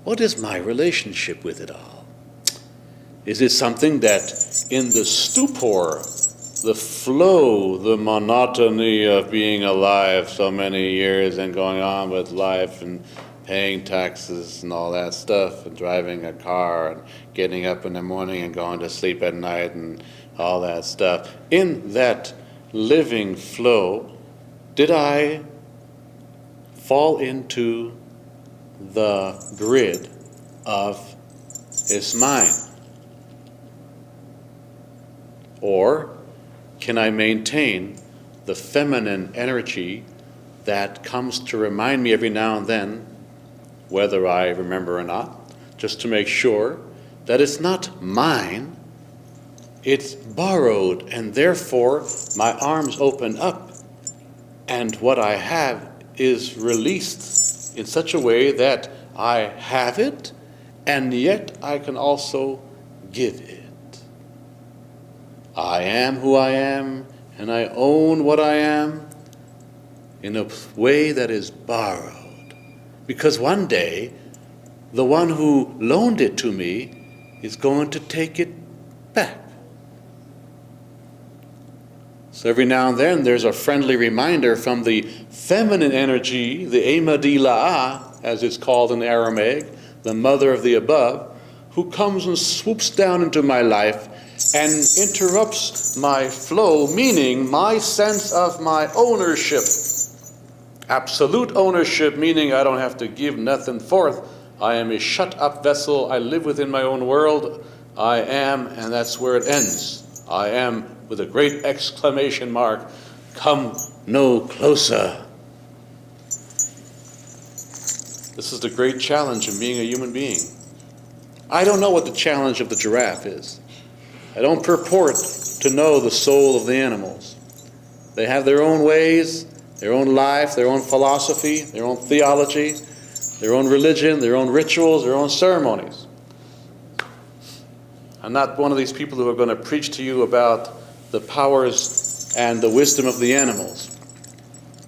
What is my relationship with it all? Is it something that in the stupor, the flow, the monotony of being alive so many years and going on with life and paying taxes and all that stuff, and driving a car, and getting up in the morning and going to sleep at night, and all that stuff. In that living flow, did I fall into the grid of his mind? Or can I maintain the feminine energy that comes to remind me every now and then, whether I remember or not, just to make sure that it's not mine, it's borrowed, and therefore my arms open up, and what I have is released in such a way that I have it, and yet I can also give it. I am who I am, and I own what I am in a way that is borrowed. Because one day, the one who loaned it to me is going to take it back. So every now and then there's a friendly reminder from the feminine energy, the Ema di La'ah, as it's called in Aramaic, the mother of the above, who comes and swoops down into my life and interrupts my flow, meaning my sense of my ownership. Absolute ownership, meaning I don't have to give nothing forth. I am a shut-up vessel. I live within my own world. I am, and that's where it ends. I am, with a great exclamation mark, come no closer. This is the great challenge of being a human being. I don't know what the challenge of the giraffe is. I don't purport to know the soul of the animals. They have their own ways, their own life, their own philosophy, their own theology, their own religion, their own rituals, their own ceremonies. I'm not one of these people who are going to preach to you about the powers and the wisdom of the animals.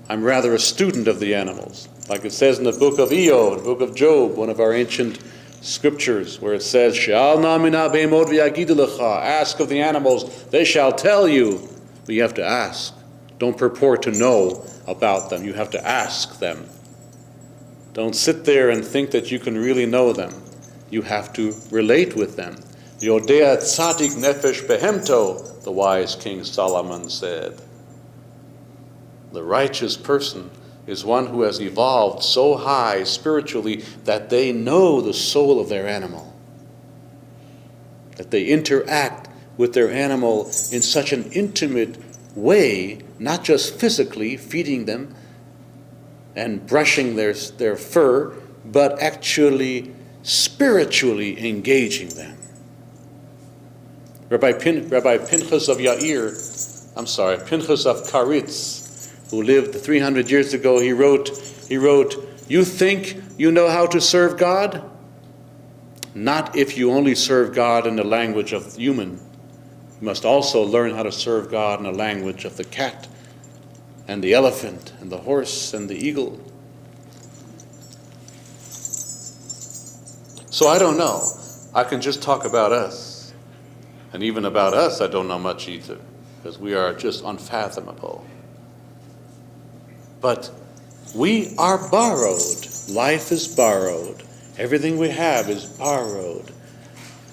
I'm rather a student of the animals. Like it says in the book of Iyov, the book of Job, one of our ancient scriptures, where it says, Sha'al na mina behemot v'yagidu lecha, ask of the animals, they shall tell you. But you have to ask. Don't purport to know about them. You have to ask them. Don't sit there and think that you can really know them. You have to relate with them. Yodea tzadik nefesh behemto, the wise King Solomon said. The righteous person is one who has evolved so high spiritually that they know the soul of their animal. That they interact with their animal in such an intimate way, not just physically feeding them and brushing their fur, but actually spiritually engaging them. Rabbi Pinchas of Pinchas of Karitz, who lived 300 years ago, he wrote, you think you know how to serve God? Not if you only serve God in the language of human. You must also learn how to serve God in the language of the cat and the elephant and the horse and the eagle. So I don't know. I can just talk about us. And even about us, I don't know much either, because we are just unfathomable. But we are borrowed. Life is borrowed. Everything we have is borrowed.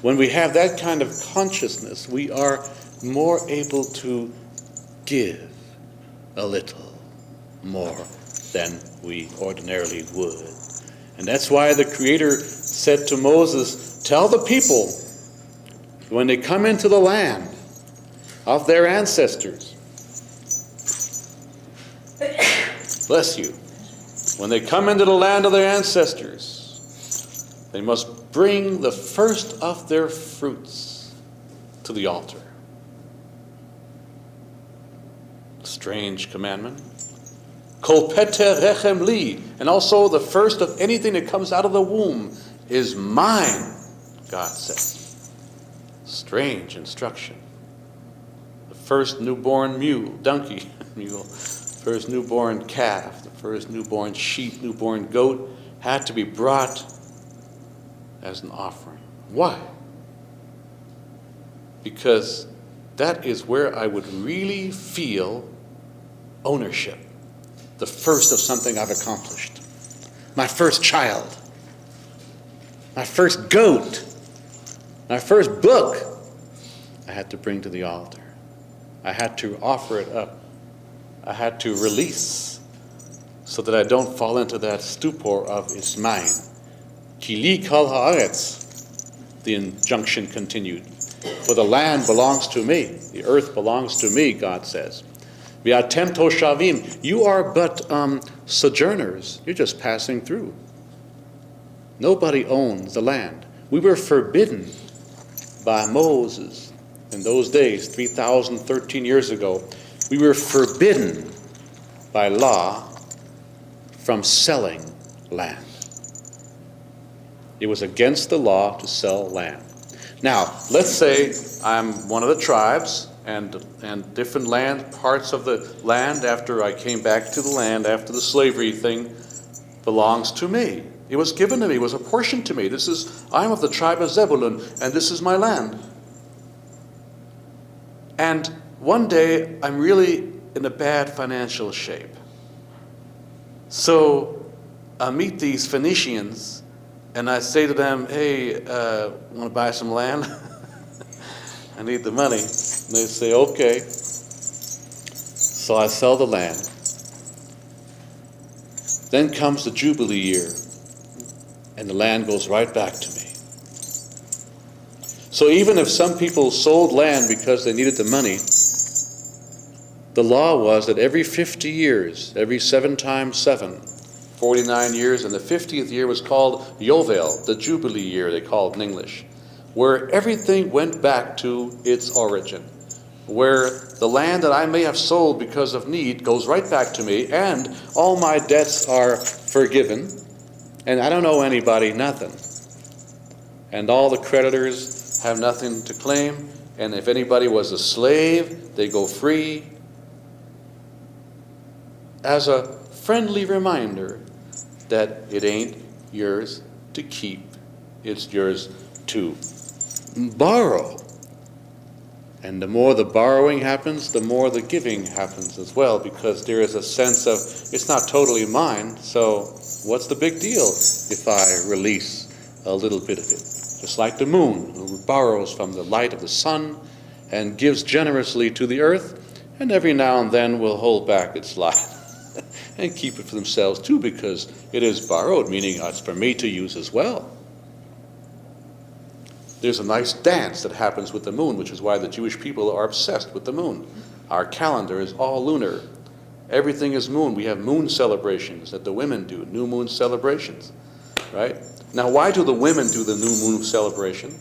When we have that kind of consciousness, we are more able to give a little more than we ordinarily would. And that's why the Creator said to Moses, tell the people, when they come into the land of their ancestors, bless you, when they come into the land of their ancestors, they must bring the first of their fruits to the altar. Strange commandment. Kol pete rechem li, and also the first of anything that comes out of the womb is mine, God says. Strange instruction. The first newborn donkey, first newborn calf, the first newborn sheep, newborn goat had to be brought as an offering. Why? Because that is where I would really feel ownership. The first of something I've accomplished. my first child, my first goat, my first book, I had to bring to the altar. I had to offer it up. I had to release so that I don't fall into that stupor of it's mine. Ki li kol haaretz, the injunction continued. For the land belongs to me. The earth belongs to me, God says. V'atem toshavim, you are but sojourners. You're just passing through. Nobody owns the land. We were forbidden by Moses in those days, 3,013 years ago. We were forbidden by law from selling land. It was against the law to sell land. Now, let's say I'm one of the tribes, and different land, parts of the land after I came back to the land, after the slavery thing, belongs to me. It was given to me, it was apportioned to me. I'm of the tribe of Zebulun, and this is my land. And one day, I'm really in a bad financial shape. So I meet these Phoenicians, and I say to them, hey, want to buy some land? I need the money. And they say, okay. So I sell the land. Then comes the Jubilee year, and the land goes right back to me. So even if some people sold land because they needed the money, the law was that every 50 years, every 7 times 7, 49 years, and the 50th year was called Yovel, the Jubilee year, they call it in English, where everything went back to its origin, where the land that I may have sold because of need goes right back to me, and all my debts are forgiven, and I don't owe anybody nothing. And all the creditors have nothing to claim, and if anybody was a slave, they go free. As a friendly reminder that it ain't yours to keep, it's yours to borrow. And the more the borrowing happens, the more the giving happens as well, because there is a sense of, it's not totally mine, so what's the big deal if I release a little bit of it? Just like the moon, who borrows from the light of the sun and gives generously to the earth, and every now and then will hold back its light and keep it for themselves too, because it is borrowed, meaning it's for me to use as well. There's a nice dance that happens with the moon, which is why the Jewish people are obsessed with the moon. Our calendar is all lunar. Everything is moon. We have moon celebrations that the women do, new moon celebrations, right? Now, why do the women do the new moon celebration?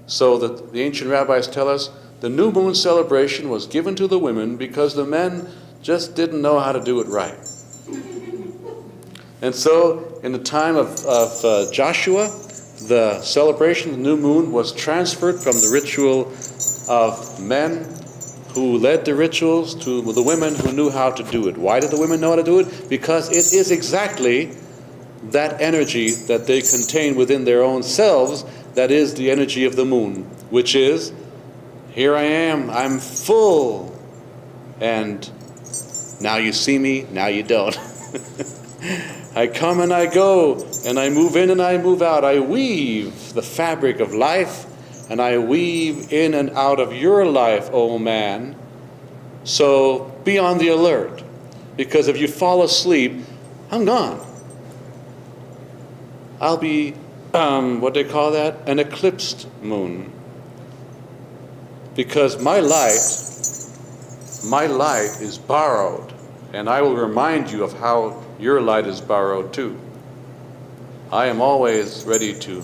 So that the ancient rabbis tell us the new moon celebration was given to the women because the men just didn't know how to do it right. And so, in the time of Joshua, the celebration of the new moon was transferred from the ritual of men who led the rituals to the women who knew how to do it. Why did the women know how to do it? Because it is exactly that energy that they contain within their own selves that is the energy of the moon, which is, here I am, I'm full, and now you see me, now you don't. I come and I go, and I move in and I move out. I weave the fabric of life, and I weave in and out of your life, O man. So be on the alert, because if you fall asleep, I'm gone. I'll be, what they call that? An eclipsed moon. Because my light is borrowed, and I will remind you of how your light is borrowed too. I am always ready to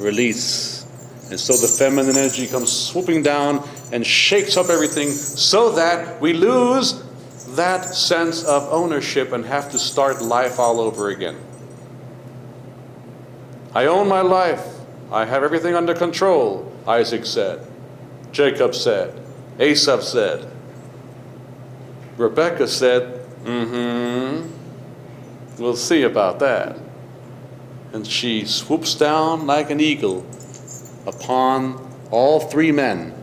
release. And so the feminine energy comes swooping down and shakes up everything so that we lose that sense of ownership and have to start life all over again. I own my life. I have everything under control, Isaac said. Jacob said. Esau said. Rebecca said, we'll see about that. And she swoops down like an eagle upon all 3 men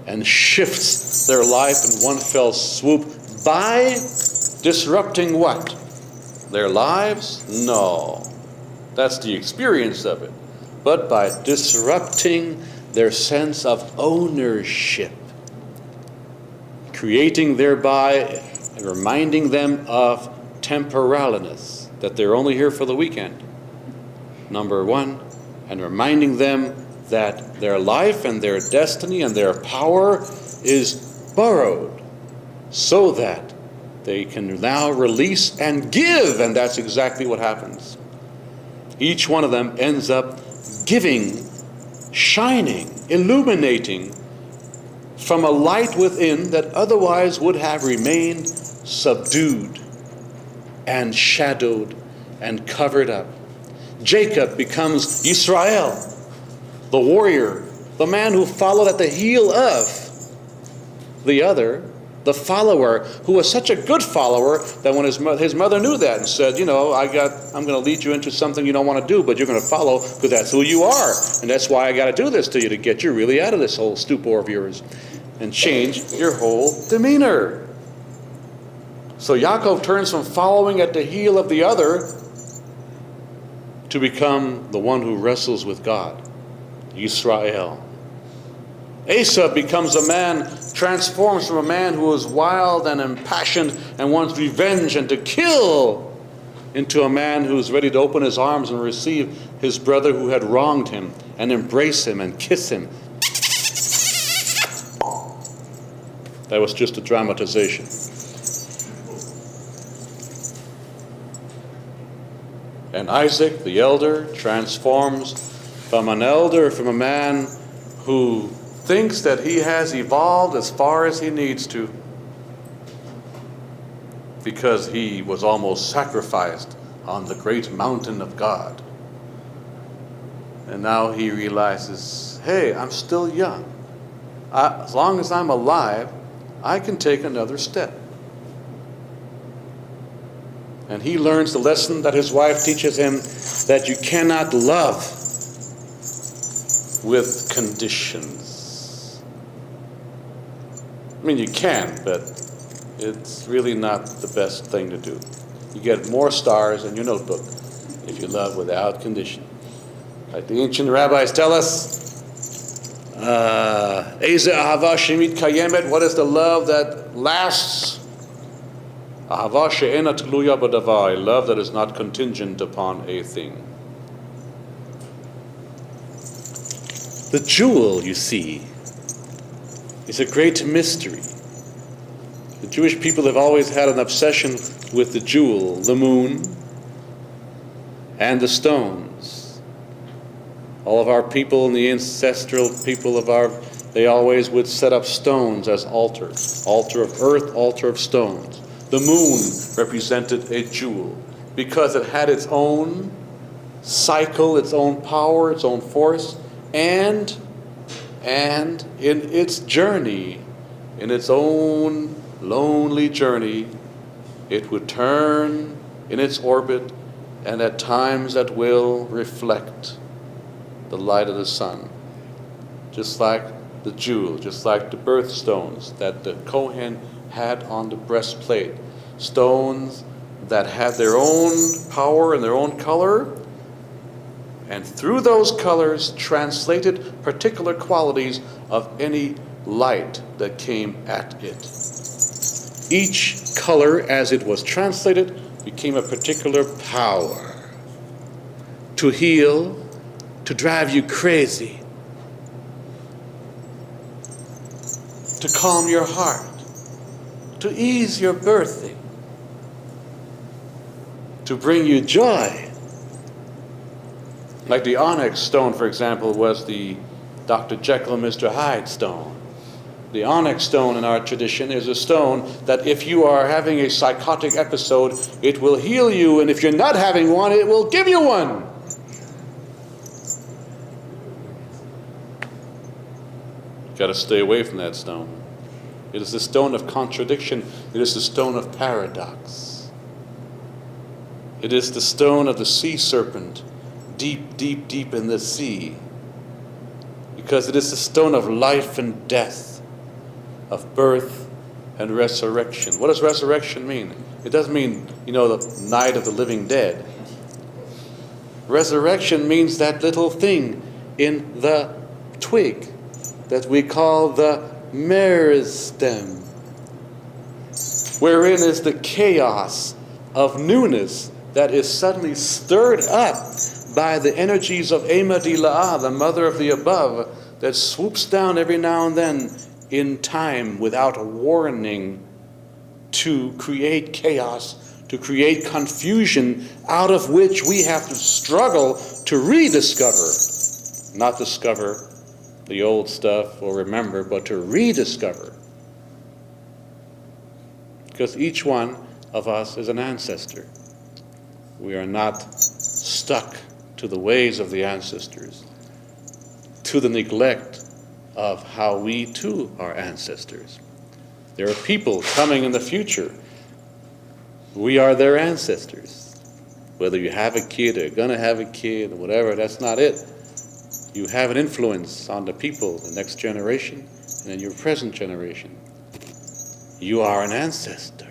and shifts their life in one fell swoop by disrupting what? their lives? No. That's the experience of it. But by disrupting their sense of ownership, creating thereby and reminding them of temporaliness, that they're only here for the weekend, number one, and reminding them that their life and their destiny and their power is borrowed so that they can now release and give, and that's exactly what happens. Each one of them ends up giving, shining, illuminating from a light within that otherwise would have remained subdued and shadowed and covered up. Jacob becomes Israel, the warrior, the man who followed at the heel of the other, the follower, who was such a good follower that when his mother knew that and said, I'm going to lead you into something you don't want to do, but you're going to follow because that's who you are. And that's why I got to do this to you, to get you really out of this whole stupor of yours and change your whole demeanor. So Yaakov turns from following at the heel of the other to become the one who wrestles with God, Yisrael. Esau becomes a man, transforms from a man who is wild and impassioned and wants revenge and to kill, into a man who's ready to open his arms and receive his brother who had wronged him and embrace him and kiss him. That was just a dramatization. And Isaac, the elder, transforms from a man who thinks that he has evolved as far as he needs to because he was almost sacrificed on the great mountain of God. And now he realizes, hey, I'm still young. As long as I'm alive, I can take another step. And he learns the lesson that his wife teaches him, that you cannot love with conditions. I mean, you can, but it's really not the best thing to do. You get more stars in your notebook if you love without condition. Like the ancient rabbis tell us, Eze ahava shemit kayemet, what is the love that lasts? Ahava she'ena tluya b'davar, a love that is not contingent upon a thing. The jewel, you see, is a great mystery. The Jewish people have always had an obsession with the jewel, the moon, and the stones. All of our people and the ancestral people they always would set up stones as altars. Altar of earth, altar of stones. The moon represented a jewel because it had its own cycle, its own power, its own force, and in its journey, in its own lonely journey, it would turn in its orbit and at times at will reflect the light of the sun. Just like the jewel, just like the birthstones that the Kohen had on the breastplate. Stones that had their own power and their own color, and through those colors translated particular qualities of any light that came at it. Each color, as it was translated, became a particular power to heal, to drive you crazy, to calm your heart, to ease your birthing, to bring you joy. Like the onyx stone, for example, was the Dr. Jekyll and Mr. Hyde stone. The onyx stone in our tradition is a stone that if you are having a psychotic episode, it will heal you, and if you're not having one, it will give you one. You've got to stay away from that stone. It is the stone of contradiction. It is the stone of paradox. It is the stone of the sea serpent, deep, deep, deep in the sea. Because it is the stone of life and death, of birth and resurrection. What does resurrection mean? It doesn't mean the night of the living dead. Resurrection means that little thing in the twig that we call the meristem, wherein is the chaos of newness that is suddenly stirred up by the energies of Ema Dila'ah, the mother of the above, that swoops down every now and then in time without a warning to create chaos, to create confusion, out of which we have to struggle to rediscover. Not discover the old stuff or remember, but to rediscover. Because each one of us is an ancestor. We are not stuck to the ways of the ancestors, to the neglect of how we too are ancestors. There are people coming in the future. We are their ancestors. Whether you have a kid or going to have a kid or whatever, that's not it. You have an influence on the people, the next generation, and in your present generation. You are an ancestor.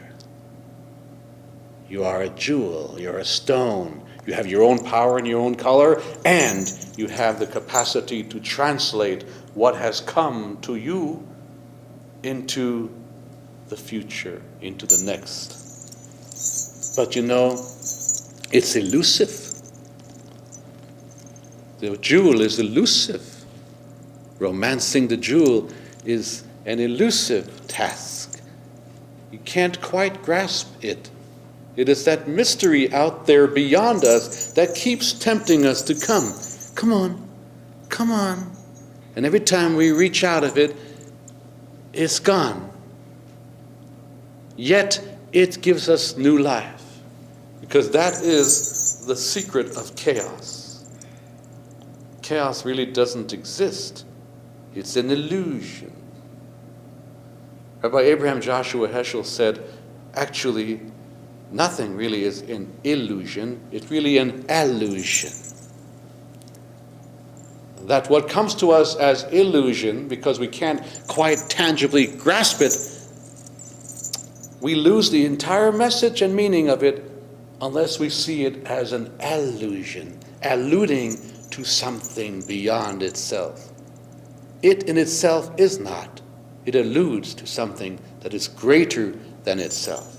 You are a jewel. You're a stone. You have your own power and your own color, and you have the capacity to translate what has come to you into the future, into the next. But it's elusive. The jewel is elusive. Romancing the jewel is an elusive task. You can't quite grasp it. It is that mystery out there beyond us that keeps tempting us to come. Come on, come on. And every time we reach out of it, it's gone. Yet it gives us new life. Because that is the secret of chaos. Chaos really doesn't exist. It's an illusion. Rabbi Abraham Joshua Heschel said, actually, nothing really is an illusion. It's really an allusion. That what comes to us as illusion, because we can't quite tangibly grasp it, we lose the entire message and meaning of it unless we see it as an allusion, alluding to something beyond itself. It in itself is not. It alludes to something that is greater than itself.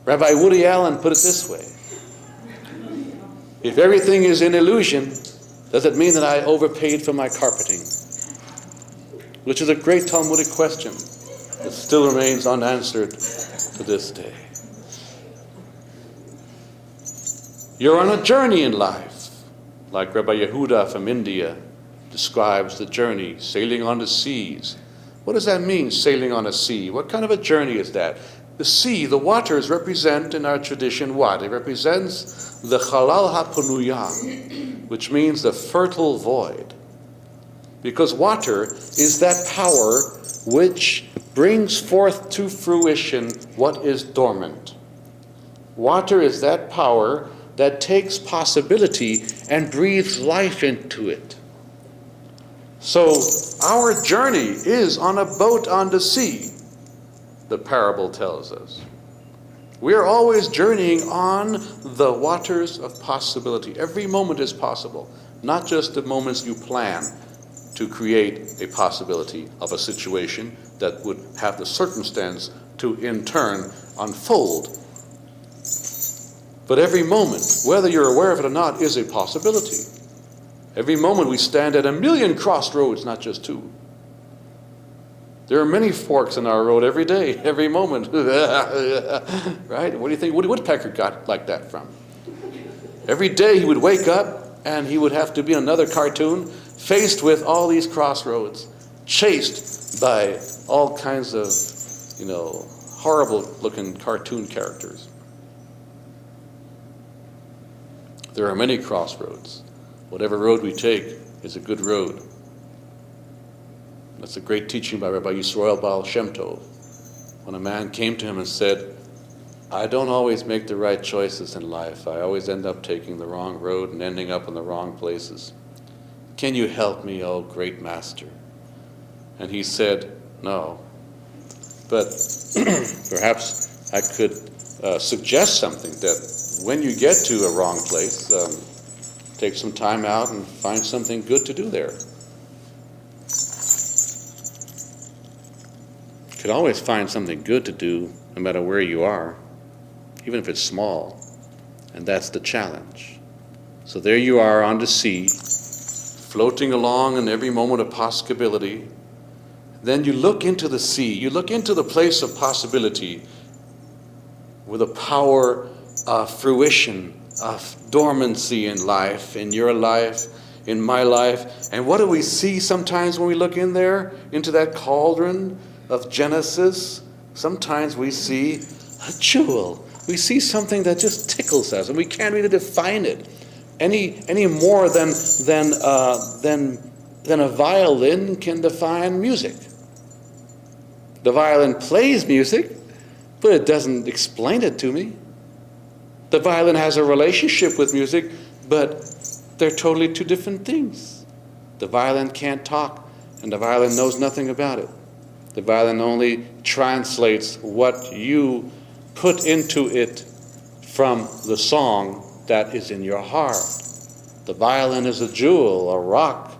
Rabbi Woody Allen put it this way: if everything is an illusion, does it mean that I overpaid for my carpeting? Which is a great Talmudic question that still remains unanswered to this day. You're on a journey in life, like Rabbi Yehuda from India describes the journey, sailing on the seas. What does that mean, sailing on a sea? What kind of a journey is that? The sea, the waters represent in our tradition what? It represents the Chalal HaPanuya, which means the fertile void. Because water is that power which brings forth to fruition what is dormant. Water is that power that takes possibility and breathes life into it. So our journey is on a boat on the sea, the parable tells us. We are always journeying on the waters of possibility. Every moment is possible, not just the moments you plan to create a possibility of a situation that would have the circumstance to in turn unfold. But every moment, whether you're aware of it or not, is a possibility. Every moment we stand at 1,000,000 crossroads, not just two. There are many forks in our road every day, every moment. Right? What do you think Woody Woodpecker got like that from? Every day he would wake up and he would have to be in another cartoon faced with all these crossroads, chased by all kinds of, horrible looking cartoon characters. There are many crossroads. Whatever road we take is a good road. That's a great teaching by Rabbi Yisrael Baal Shem Tov. When a man came to him and said, I don't always make the right choices in life. I always end up taking the wrong road and ending up in the wrong places. Can you help me, oh great master? And he said, no. But perhaps I could suggest something, that when you get to a wrong place, take some time out and find something good to do there. You can always find something good to do no matter where you are, even if it's small. And that's the challenge. So there you are on the sea, floating along in every moment of possibility. Then you look into the sea, you look into the place of possibility with a power of fruition, of dormancy in life, in your life, in my life. And what do we see sometimes when we look in there, into that cauldron of Genesis? Sometimes we see a jewel. We see something that just tickles us, and we can't really define it any more than a violin can define music. The violin plays music, but it doesn't explain it to me. The violin has a relationship with music, but they're totally two different things. The violin can't talk, and the violin knows nothing about it. The violin only translates what you put into it from the song that is in your heart. The violin is a jewel, a rock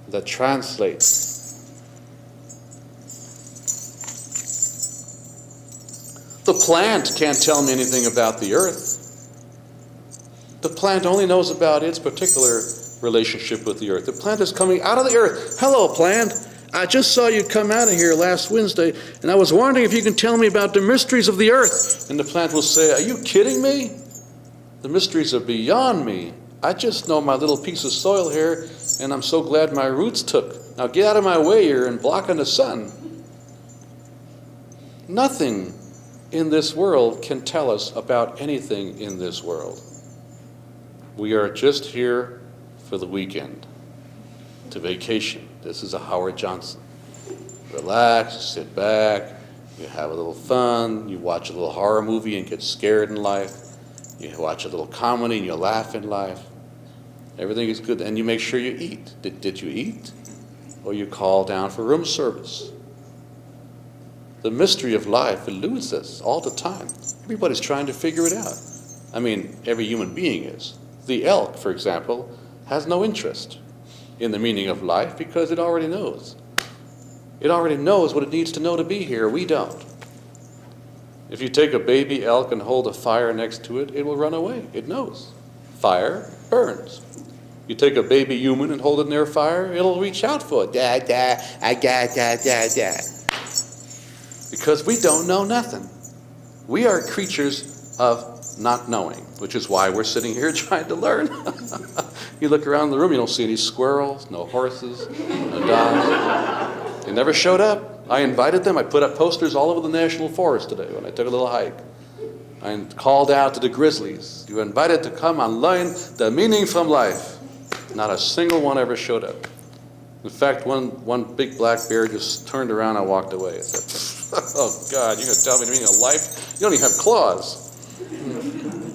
that translates. The plant can't tell me anything about the earth. The plant only knows about its particular relationship with the earth. The plant is coming out of the earth. Hello, plant. I just saw you come out of here last Wednesday, and I was wondering if you can tell me about the mysteries of the earth. And the plant will say, are you kidding me? The mysteries are beyond me. I just know my little piece of soil here, and I'm so glad my roots took. Now get out of my way here and blocking the sun. Nothing in this world can tell us about anything in this world. We are just here for the weekend, to vacation. This is a Howard Johnson. Relax, sit back, you have a little fun, you watch a little horror movie and get scared in life. You watch a little comedy and you laugh in life. Everything is good, and you make sure you eat. Did you eat? Or you call down for room service. The mystery of life eludes us all the time. Everybody's trying to figure it out. I mean, every human being is. The elk, for example, has no interest in the meaning of life because it already knows. It already knows what it needs to know to be here. We don't. If you take a baby elk and hold a fire next to it, it will run away. It knows. Fire burns. You take a baby human and hold it near fire, it'll reach out for it. Da, da, da. Because we don't know nothing. We are creatures of not knowing, which is why we're sitting here trying to learn. You look around the room, you don't see any squirrels, no horses, no dogs. They never showed up. I invited them. I put up posters all over the national forest today when I took a little hike. I called out to the grizzlies. You were invited to come and learn the meaning from life. Not a single one ever showed up. In fact, one big black bear just turned around and walked away. I said, oh God, you're going to tell me the meaning of life? You don't even have claws.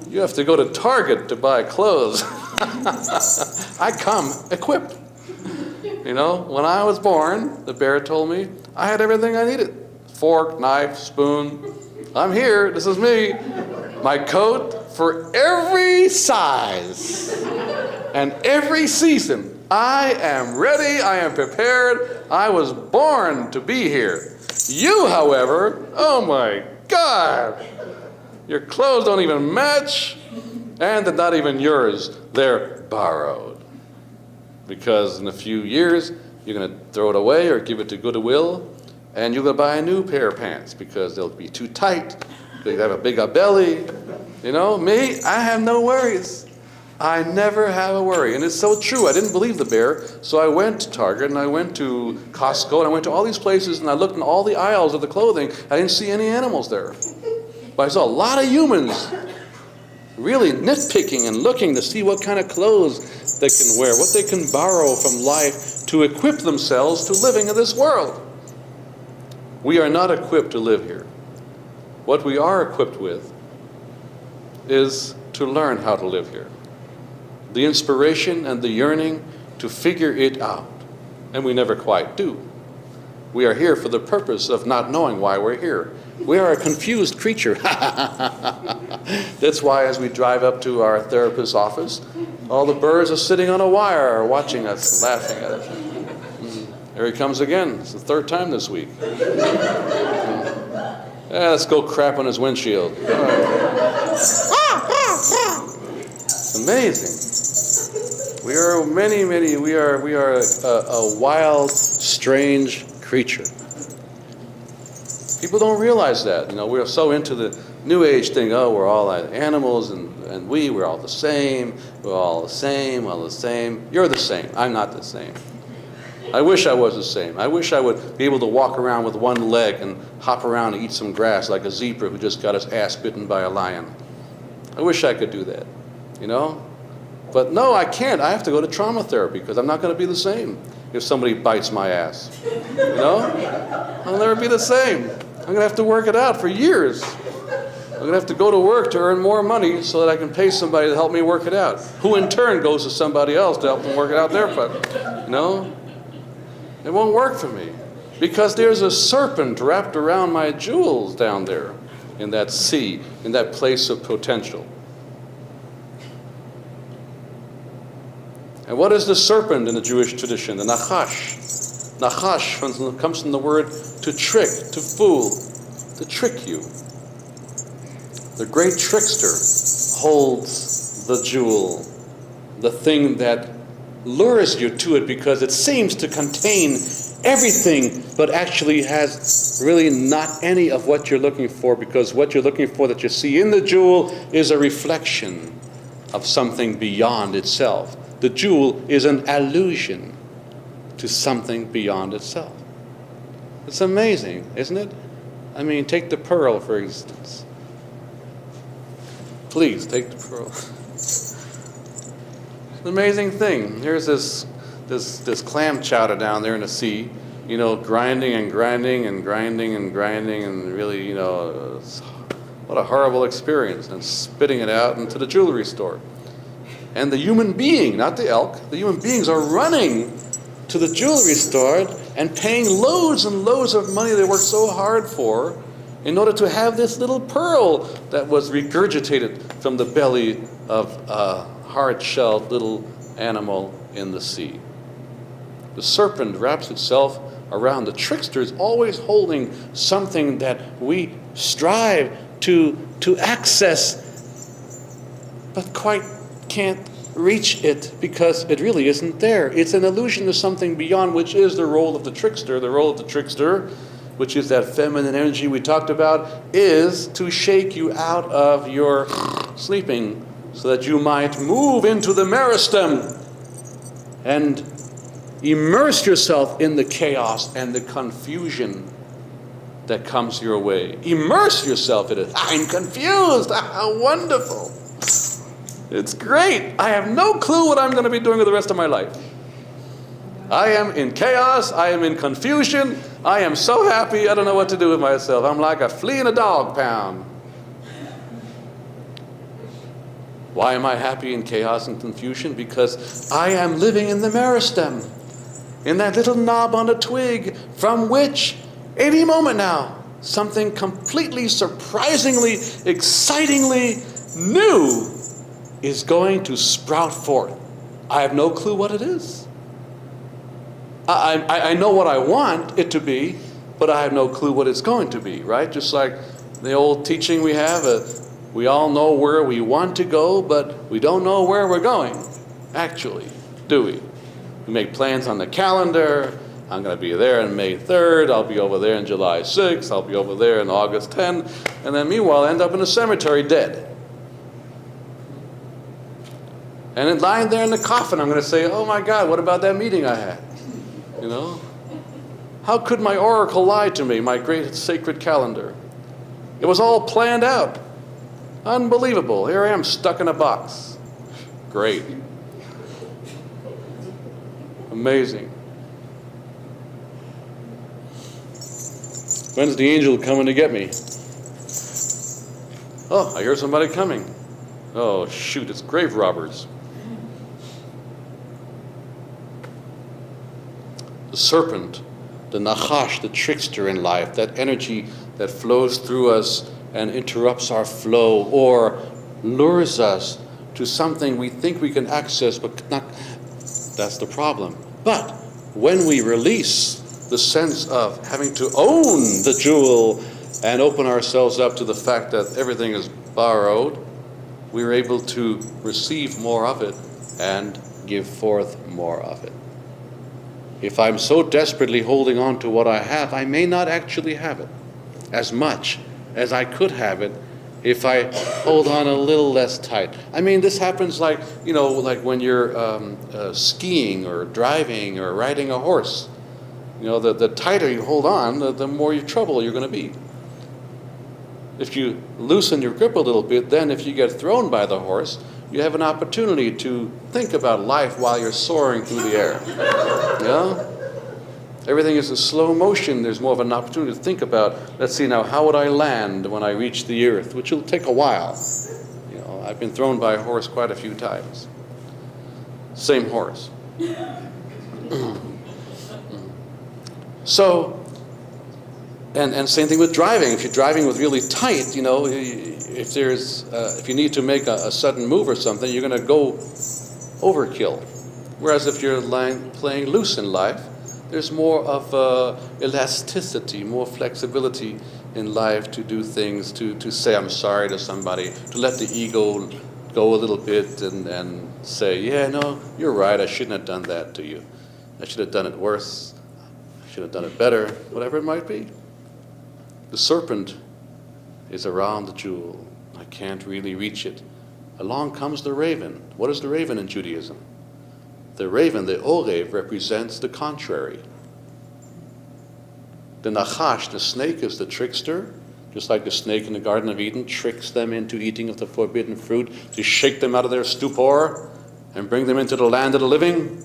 You have to go to Target to buy clothes. I come equipped. You know, when I was born, the bear told me I had everything I needed. Fork, knife, spoon. I'm here, this is me. My coat for every size and every season. I am ready, I am prepared. I was born to be here. You, however, oh my God, your clothes don't even match, and they're not even yours. They're borrowed. Because in a few years, you're going to throw it away or give it to Goodwill, and you're going to buy a new pair of pants because they'll be too tight, they have a bigger belly. You know, me, I have no worries. I never have a worry. And it's so true. I didn't believe the bear, so I went to Target, and I went to Costco, and I went to all these places, and I looked in all the aisles of the clothing. I didn't see any animals there. But I saw a lot of humans really nitpicking and looking to see what kind of clothes they can wear, what they can borrow from life to equip themselves to living in this world. We are not equipped to live here. What we are equipped with is to learn how to live here. The inspiration and the yearning to figure it out. And we never quite do. We are here for the purpose of not knowing why we're here. We are a confused creature. That's why as we drive up to our therapist's office, all the birds are sitting on a wire watching us, laughing at us. There he comes again. It's the third time this week. Yeah, let's go crap on his windshield. It's amazing. We are we are a wild, strange creature. People don't realize that. We are so into the New Age thing. Oh, we're all animals and we're all the same. We're all the same, all the same. You're the same. I'm not the same. I wish I was the same. I wish I would be able to walk around with one leg and hop around and eat some grass like a zebra who just got his ass bitten by a lion. I wish I could do that, But no, I can't. I have to go to trauma therapy because I'm not going to be the same if somebody bites my ass. I'll never be the same. I'm going to have to work it out for years. I'm going to have to go to work to earn more money so that I can pay somebody to help me work it out, who in turn goes to somebody else to help them work it out their part. It won't work for me because there's a serpent wrapped around my jewels down there in that sea, in that place of potential. And what is the serpent in the Jewish tradition? The Nachash. Nachash comes from the word to trick, to fool, to trick you. The great trickster holds the jewel, the thing that lures you to it because it seems to contain everything, but actually has really not any of what you're looking for, because what you're looking for that you see in the jewel is a reflection of something beyond itself. The jewel is an allusion to something beyond itself. It's amazing, isn't it? I mean, take the pearl, for instance. Please, take the pearl. It's an amazing thing. Here's this clam chowder down there in the sea, grinding and grinding and grinding and grinding, and really, what a horrible experience, and spitting it out into the jewelry store. And the human being, not the elk, the human beings are running to the jewelry store and paying loads and loads of money they worked so hard for in order to have this little pearl that was regurgitated from the belly of a hard-shelled little animal in the sea. The serpent wraps itself around. The trickster is always holding something that we strive to access, but quite can't reach it because it really isn't there. It's an illusion of something beyond, which is the role of the trickster. The role of the trickster, which is that feminine energy we talked about, is to shake you out of your sleeping so that you might move into the meristem and immerse yourself in the chaos and the confusion that comes your way. Immerse yourself in it. I'm confused. How wonderful. It's great. I have no clue what I'm going to be doing with the rest of my life. I am in chaos. I am in confusion. I am so happy I don't know what to do with myself. I'm like a flea in a dog pound. Why am I happy in chaos and confusion? Because I am living in the meristem, in that little knob on a twig from which, any moment now, something completely, surprisingly, excitingly new is going to sprout forth. I have no clue what it is. I know what I want it to be, but I have no clue what it's going to be, right? Just like the old teaching we have, we all know where we want to go, but we don't know where we're going, actually, do we? We make plans on the calendar. I'm going to be there on May 3rd. I'll be over there on July 6th. I'll be over there on August 10th. And then meanwhile, I end up in a cemetery dead. And then lying there in the coffin, I'm going to say, oh my God, what about that meeting I had? How could my oracle lie to me, my great sacred calendar? It was all planned out. Unbelievable. Here I am stuck in a box. Great. Amazing. When's the angel coming to get me? Oh, I hear somebody coming. Oh, shoot, it's grave robbers. The serpent the nachash, the trickster in life, that energy that flows through us and interrupts our flow or lures us to something we think we can access, but not. That's the problem. But when we release the sense of having to own the jewel and open ourselves up to the fact that everything is borrowed, we're able to receive more of it and give forth more of it. If I'm so desperately holding on to what I have, I may not actually have it as much as I could have it if I hold on a little less tight. I mean, this happens like when you're skiing or driving or riding a horse. The tighter you hold on, the more trouble you're going to be. If you loosen your grip a little bit, then if you get thrown by the horse, you have an opportunity to think about life while you're soaring through the air. Everything is in slow motion. There's more of an opportunity to think about, let's see now, how would I land when I reach the earth, which will take a while. I've been thrown by a horse quite a few times. Same horse. So, and same thing with driving. If you're driving with really tight, if you need to make a sudden move or something, you're going to go overkill. Whereas if you're playing loose in life, there's more of elasticity, more flexibility in life to do things, to say I'm sorry to somebody, to let the ego go a little bit and say, yeah, no, you're right, I shouldn't have done that to you. I should have done it worse. I should have done it better, whatever it might be. The serpent is around the jewel. I can't really reach it. Along comes the raven. What is the raven in Judaism? The raven, the orev, represents the contrary. The nachash, the snake, is the trickster, just like the snake in the Garden of Eden tricks them into eating of the forbidden fruit to shake them out of their stupor and bring them into the land of the living.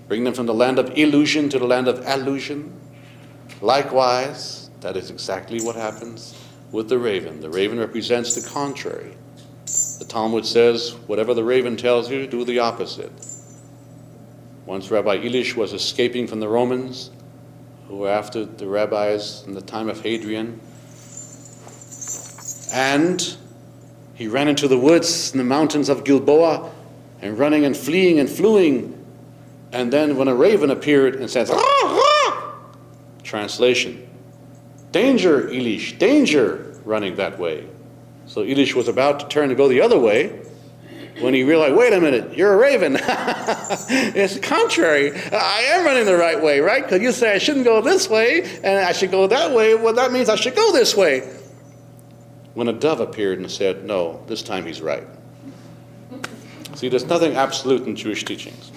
Bring them from the land of illusion to the land of allusion. Likewise, that is exactly what happens with the raven. The raven represents the contrary. The Talmud says, whatever the raven tells you, do the opposite. Once Rabbi Elish was escaping from the Romans, who were after the rabbis in the time of Hadrian, and he ran into the woods in the mountains of Gilboa, and running and fleeing and fluing, and then when a raven appeared and said, "Ah, ah!" Translation, danger, Elish, danger, running that way. So Elish was about to turn to go the other way when he realized, wait a minute, you're a raven. It's the contrary. I am running the right way, right? Because you say I shouldn't go this way and I should go that way. Well, that means I should go this way. When a dove appeared and said, no, this time he's right. See, there's nothing absolute in Jewish teachings.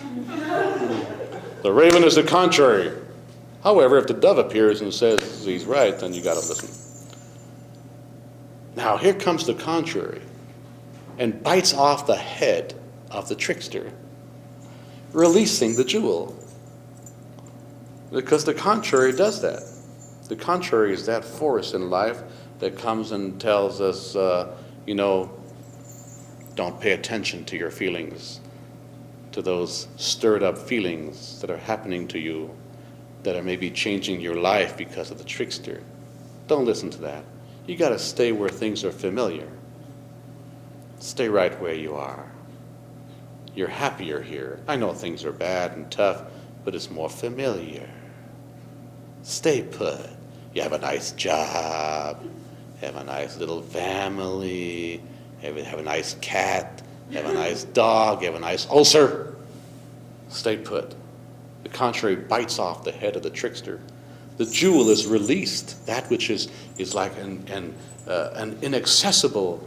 The raven is the contrary. However, if the dove appears and says he's right, then you got to listen. Now, here comes the contrary and bites off the head of the trickster, releasing the jewel. Because the contrary does that. The contrary is that force in life that comes and tells us, don't pay attention to your feelings, to those stirred up feelings that are happening to you, that are maybe changing your life because of the trickster. Don't listen to that. You got to stay where things are familiar. Stay right where you are. You're happier here. I know things are bad and tough, but it's more familiar. Stay put. You have a nice job. Have a nice little family. Have a nice cat. Have a nice dog. Have a nice ulcer. Stay put. The contrary bites off the head of the trickster. The jewel is released. That which is like an inaccessible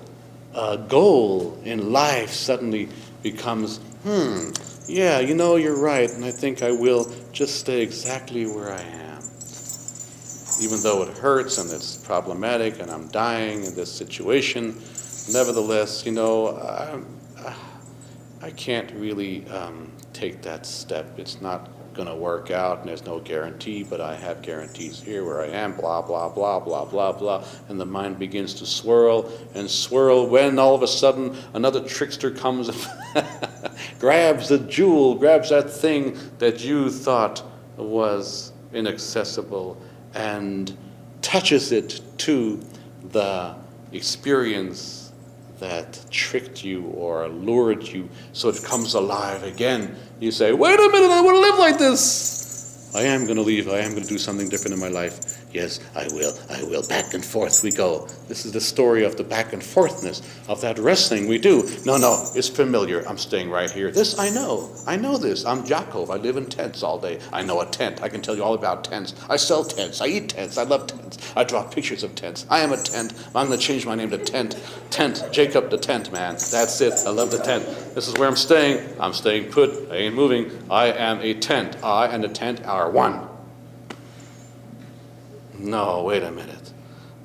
goal in life suddenly becomes, yeah, you're right, and I think I will just stay exactly where I am. Even though it hurts and it's problematic and I'm dying in this situation, nevertheless, I can't really take that step. It's not going to work out, and there's no guarantee, but I have guarantees here where I am, blah, blah, blah, blah, blah, blah, and the mind begins to swirl and swirl when all of a sudden another trickster comes and grabs the jewel, grabs that thing that you thought was inaccessible and touches it to the experience that tricked you or lured you so it comes alive again. You say, wait a minute, I want to live like this. I am going to leave. I am going to do something different in my life. Yes, I will. Back and forth we go. This is the story of the back and forthness of that wrestling we do. No, it's familiar. I'm staying right here. This I know. I know this. I'm Jacob. I live in tents all day. I know a tent. I can tell you all about tents. I sell tents. I eat tents. I love tents. I draw pictures of tents. I am a tent. I'm going to change my name to Tent. Tent. Jacob the Tent Man. That's it. I love the tent. This is where I'm staying. I'm staying put. I ain't moving. I am a tent. I and the tent are one. No, wait a minute.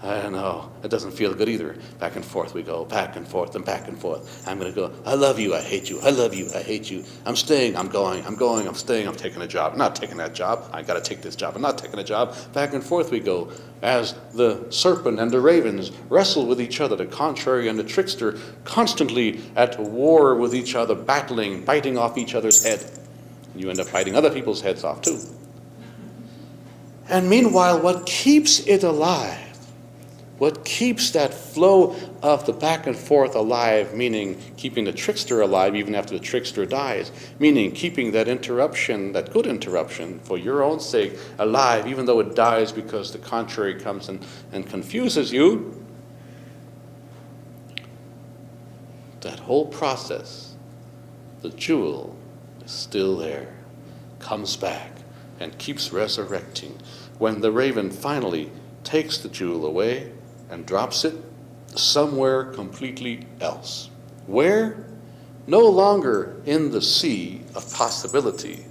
I don't know. It doesn't feel good either. Back and forth we go, back and forth and back and forth. I'm going to go, I love you, I hate you, I love you, I hate you. I'm staying, I'm going, I'm staying, I'm taking a job. I'm not taking that job. I got to take this job. I'm not taking a job. Back and forth we go as the serpent and the ravens wrestle with each other, the contrary and the trickster constantly at war with each other, battling, biting off each other's head. And you end up biting other people's heads off too. And meanwhile, what keeps it alive, what keeps that flow of the back and forth alive, meaning keeping the trickster alive even after the trickster dies, meaning keeping that interruption, that good interruption, for your own sake, alive, even though it dies because the contrary comes and confuses you, that whole process, the jewel is still there, comes back, and keeps resurrecting. When the raven finally takes the jewel away and drops it somewhere completely else. Where? No longer in the sea of possibility,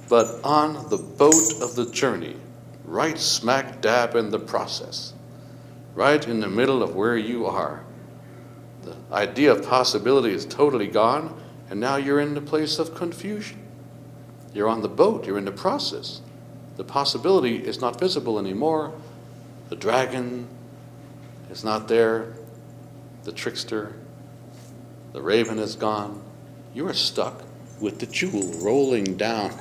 but on the boat of the journey, right smack dab in the process, right in the middle of where you are. The idea of possibility is totally gone, and now you're in the place of confusion. You're on the boat, you're in the process. The possibility is not visible anymore. The dragon is not there. The trickster, the raven is gone. You are stuck with the jewel rolling down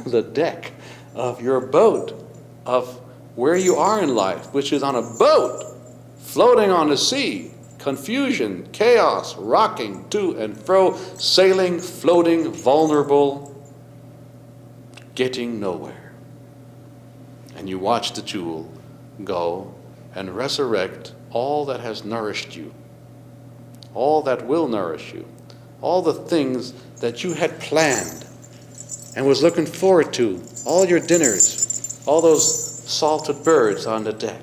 the deck of your boat, of where you are in life, which is on a boat, floating on the sea. Confusion, chaos, rocking to and fro, sailing, floating, vulnerable, getting nowhere. And you watch the jewel go and resurrect all that has nourished you, all that will nourish you, all the things that you had planned and was looking forward to, all your dinners, all those salted birds on the deck,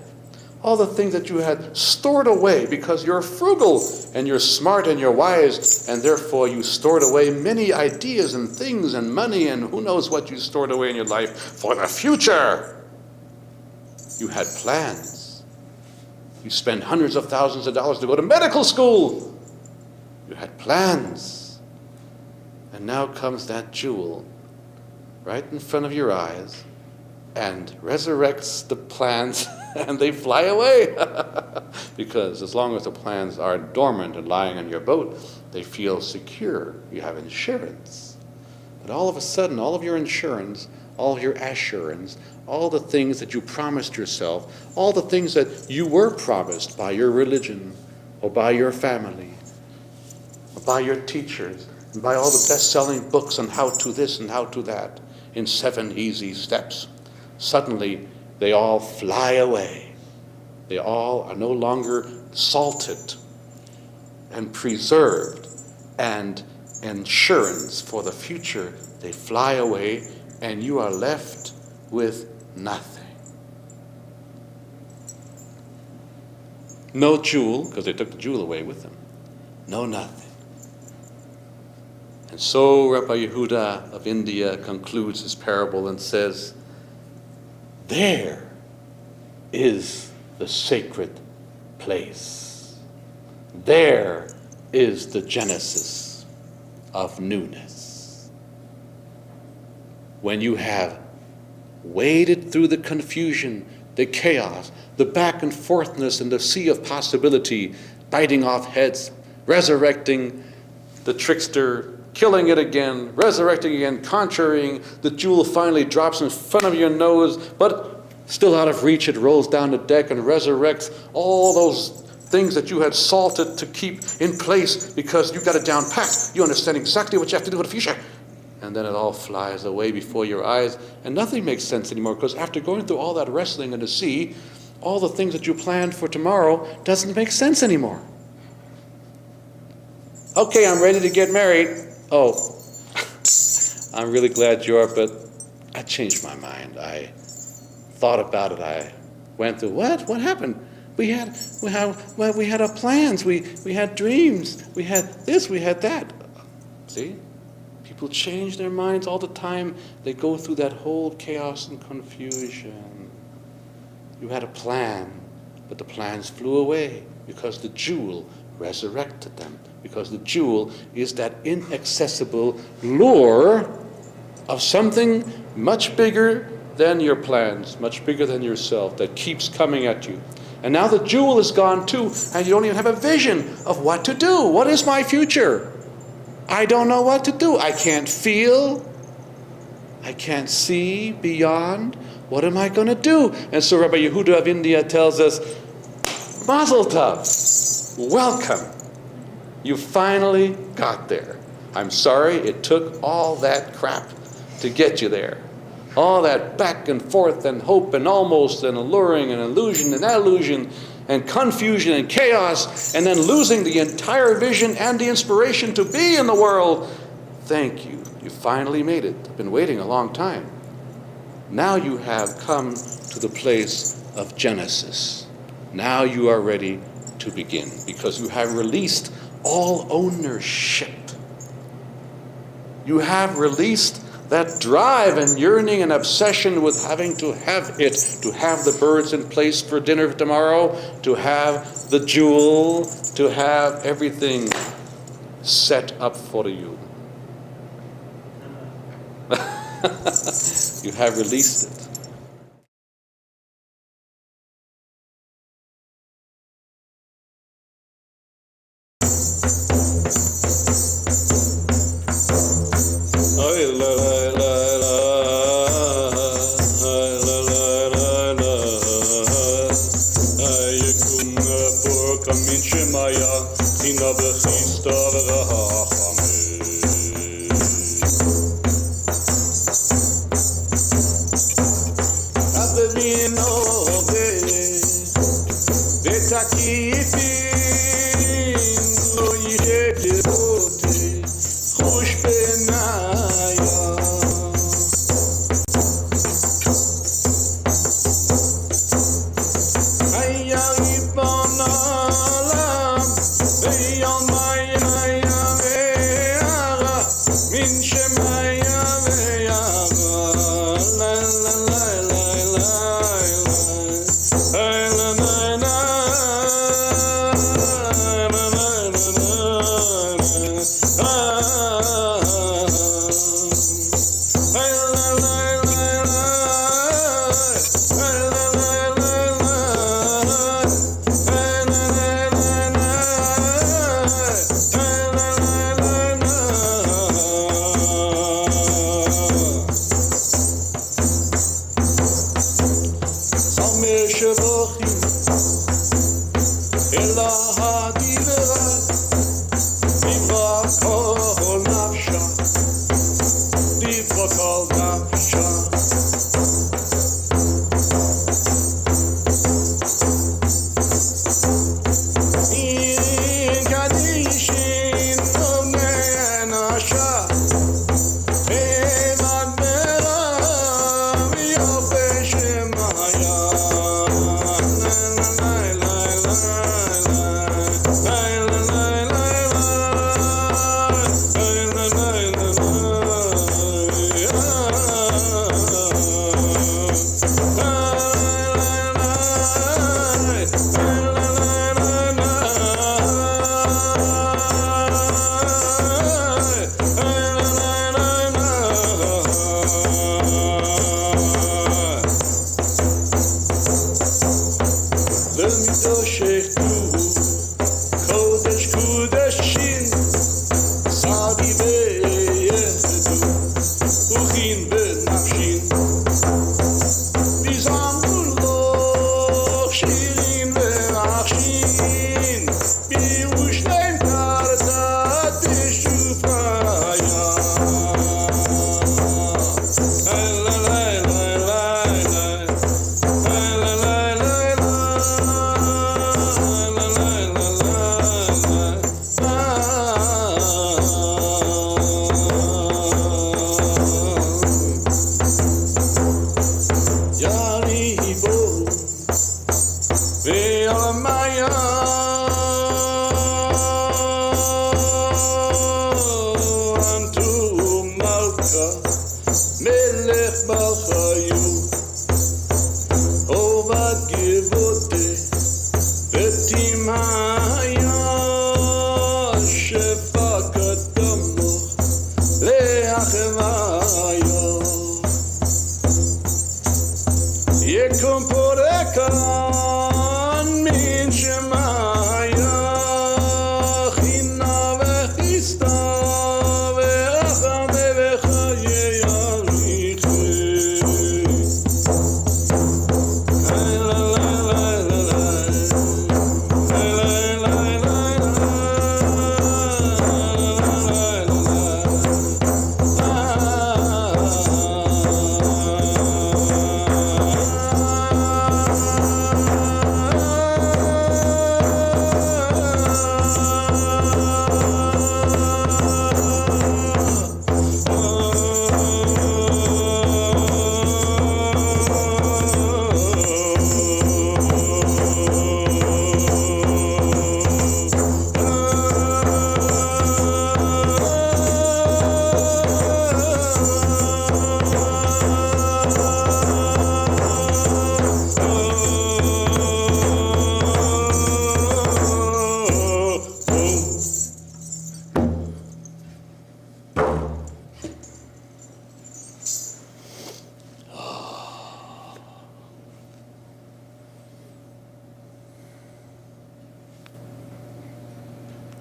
all the things that you had stored away because you're frugal and you're smart and you're wise, and therefore you stored away many ideas and things and money and who knows what you stored away in your life for the future. You had plans. You spent hundreds of thousands of dollars to go to medical school. You had plans. And now comes that jewel right in front of your eyes and resurrects the plans and they fly away. Because as long as the plans are dormant and lying on your boat, they feel secure. You have insurance. But all of a sudden, all of your insurance, all of your assurance, all the things that you promised yourself, all the things that you were promised by your religion or by your family or by your teachers, and by all the best-selling books on how to this and how to that in 7 easy steps, suddenly they all fly away. They all are no longer salted and preserved and insurance for the future. They fly away and you are left with nothing. No jewel, because they took the jewel away with them. No nothing. And so Rabbi Yehuda of India concludes his parable and says, there is the sacred place. There is the genesis of newness. When you have waded through the confusion, the chaos, the back and forthness in the sea of possibility, biting off heads, resurrecting the trickster, killing it again, resurrecting again, conjuring. The jewel finally drops in front of your nose, but still out of reach, it rolls down the deck and resurrects all those things that you had salted to keep in place because you got it down pat. You understand exactly what you have to do in the future. And then it all flies away before your eyes, and nothing makes sense anymore, because after going through all that wrestling in the sea, all the things that you planned for tomorrow doesn't make sense anymore. Okay, I'm ready to get married. Oh, I'm really glad you are, but I changed my mind. I thought about it. I went through, what? What happened? We had our plans. We had dreams. We had this, we had that. See? People change their minds all the time. They go through that whole chaos and confusion. You had a plan, but the plans flew away because the jewel resurrected them. Because the jewel is that inaccessible lure of something much bigger than your plans, much bigger than yourself, that keeps coming at you. And now the jewel is gone too, and you don't even have a vision of what to do. What is my future? I don't know what to do. I can't feel. I can't see beyond. What am I going to do? And so Rabbi Yehuda of India tells us, Mazel Tov, welcome. You finally got there. I'm sorry it took all that crap to get you there. All that back and forth and hope and almost and alluring and illusion and illusion and confusion and chaos, and then losing the entire vision and the inspiration to be in the world. Thank you. You finally made it. I've been waiting a long time. Now you have come to the place of Genesis. Now you are ready to begin, because you have released all ownership. You have released that drive and yearning and obsession with having to have it, to have the birds in place for dinner tomorrow, to have the jewel, to have everything set up for you. You have released it.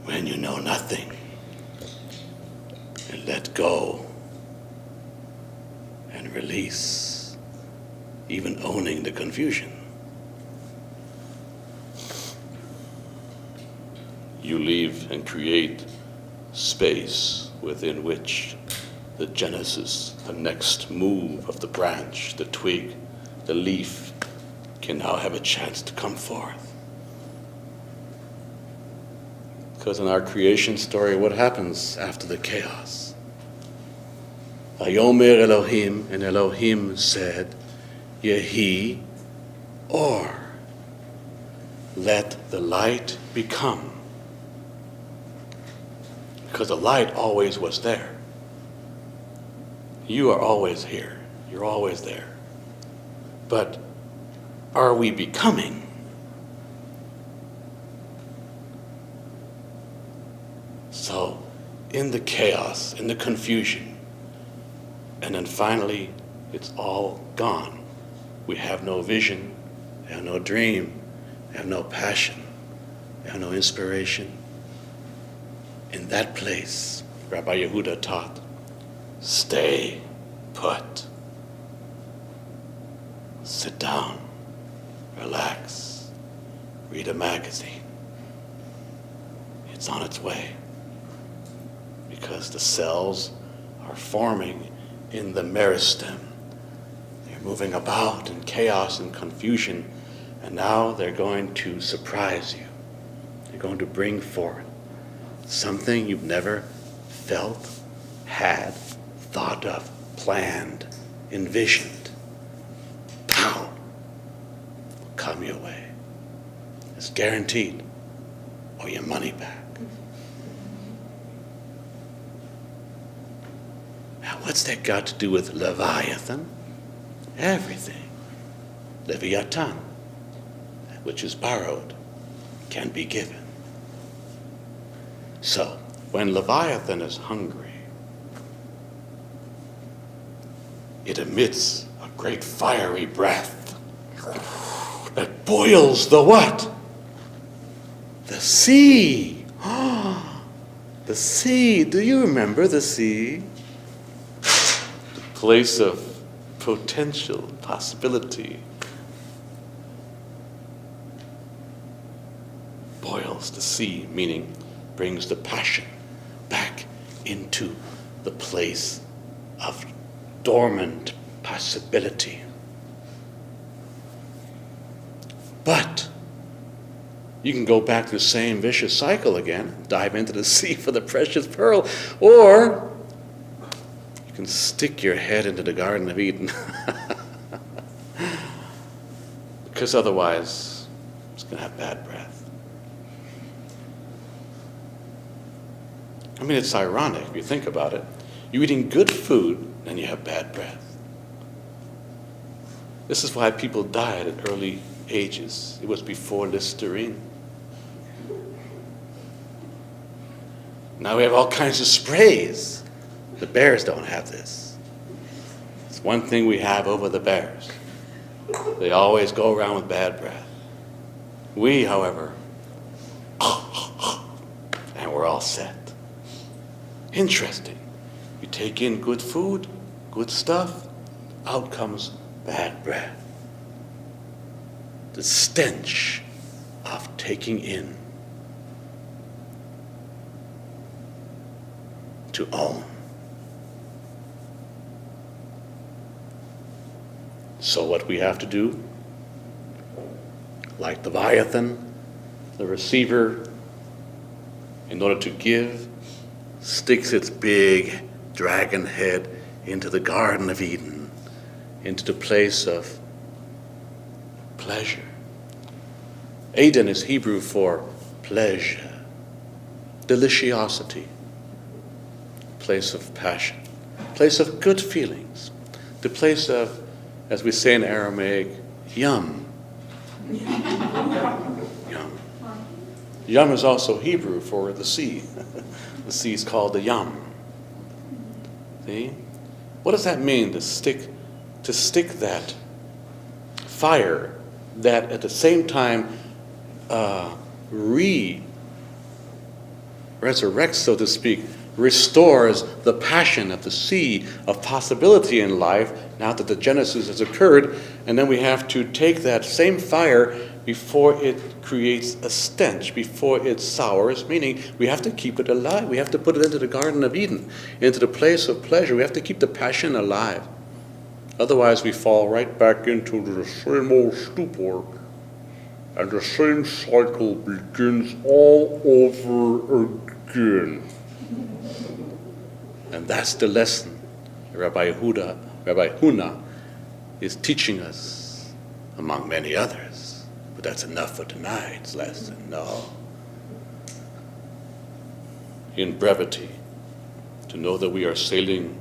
when you know nothing and let go and release, even owning the confusion. You leave and create space within which the genesis, the next move of the branch, the twig, the leaf can now have a chance to come forth. Because in our creation story, what happens after the chaos? Vayomer Elohim, and Elohim said, Yehi or, let the light become. Because the light always was there. You are always here. You're always there. But are we becoming? So, in the chaos, in the confusion, and then finally, it's all gone. We have no vision, we have no dream, we have no passion, we have no inspiration. In that place, Rabbi Yehuda taught, stay put. Sit down, relax, read a magazine. It's on its way. Because the cells are forming in the meristem. They're moving about in chaos and confusion, and now they're going to surprise you. They're going to bring forth something you've never felt, had, thought of, planned, envisioned. Pow! Will come your way. It's guaranteed, or your money back. Now, what's that got to do with Leviathan? Everything. Leviathan, that which is borrowed, can be given. So, when Leviathan is hungry, it emits a great fiery breath that boils the what? The sea. The sea. Do you remember the sea? The place of potential, possibility. Boils the sea, meaning brings the passion back into the place of dormant possibility. But you can go back to the same vicious cycle again, dive into the sea for the precious pearl, or you can stick your head into the Garden of Eden. Because otherwise, it's going to have bad breath. I mean, it's ironic if you think about it. You're eating good food, and you have bad breath. This is why people died at early ages. It was before Listerine. Now we have all kinds of sprays. The bears don't have this. It's one thing we have over the bears. They always go around with bad breath. We, however, and we're all set. Interesting. You take in good food, good stuff, out comes bad breath. The stench of taking in. To own. So what we have to do, like the Leviathan, the receiver, in order to give, sticks its big dragon head into the Garden of Eden, into the place of pleasure. Eden is Hebrew for pleasure, deliciosity, place of passion, place of good feelings, the place of, as we say in Aramaic, yum. Yum. Yum is also Hebrew for the sea. The sea is called the Yam. See? What does that mean, to stick that fire that at the same time resurrects, so to speak, restores the passion of the sea of possibility in life now that the Genesis has occurred. And then we have to take that same fire before it creates a stench, before it sours, meaning we have to keep it alive. We have to put it into the Garden of Eden, into the place of pleasure. We have to keep the passion alive. Otherwise, we fall right back into the same old stupor, and the same cycle begins all over again. And that's the lesson Rabbi Huna is teaching us, among many others. But that's enough for tonight's lesson. No. In brevity, to know that we are sailing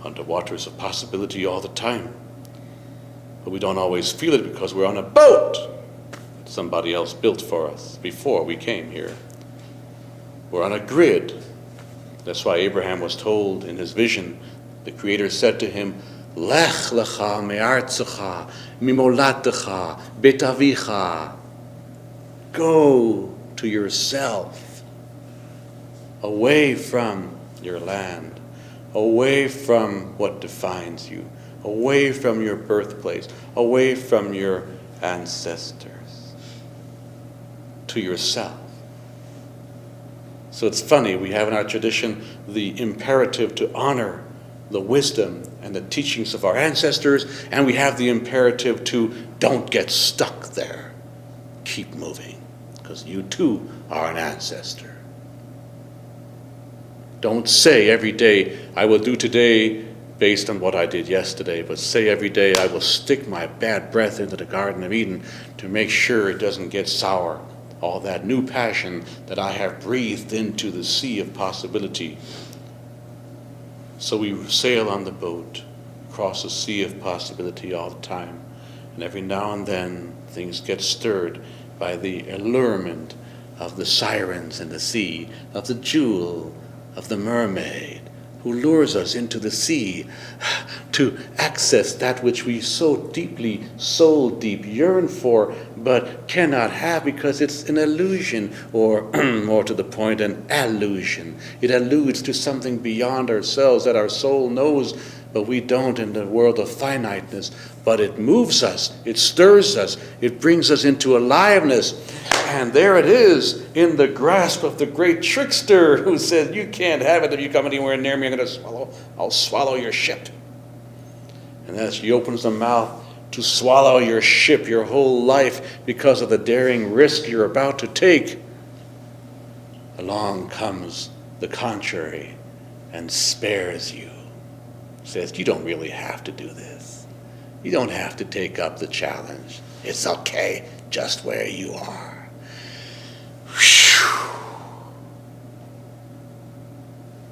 on the waters of possibility all the time. But we don't always feel it because we're on a boat that somebody else built for us before we came here. We're on a grid. That's why Abraham was told in his vision, the Creator said to him, Lech lecha me'artzecha, mimolatecha, betavicha. Go to yourself, away from your land, away from what defines you, away from your birthplace, away from your ancestors, to yourself. So it's funny, we have in our tradition the imperative to honor the wisdom and the teachings of our ancestors, and we have the imperative to don't get stuck there. Keep moving, because you too are an ancestor. Don't say every day, I will do today based on what I did yesterday, but say every day, I will stick my bad breath into the Garden of Eden to make sure it doesn't get sour. All that new passion that I have breathed into the sea of possibility. So we sail on the boat, across the sea of possibility all the time. And every now and then, things get stirred by the allurement of the sirens in the sea, of the jewel, of the mermaid, who lures us into the sea to access that which we so deeply, soul deep, yearn for, but cannot have because it's an illusion, or more to the point, an allusion. It alludes to something beyond ourselves that our soul knows, but we don't in the world of finiteness. But it moves us, it stirs us, it brings us into aliveness. And there it is in the grasp of the great trickster who says, you can't have it if you come anywhere near me, I'll swallow your ship. And as she opens the mouth to swallow your ship, your whole life, because of the daring risk you're about to take, along comes the contrary and spares you. Says, you don't really have to do this. You don't have to take up the challenge. It's okay just where you are.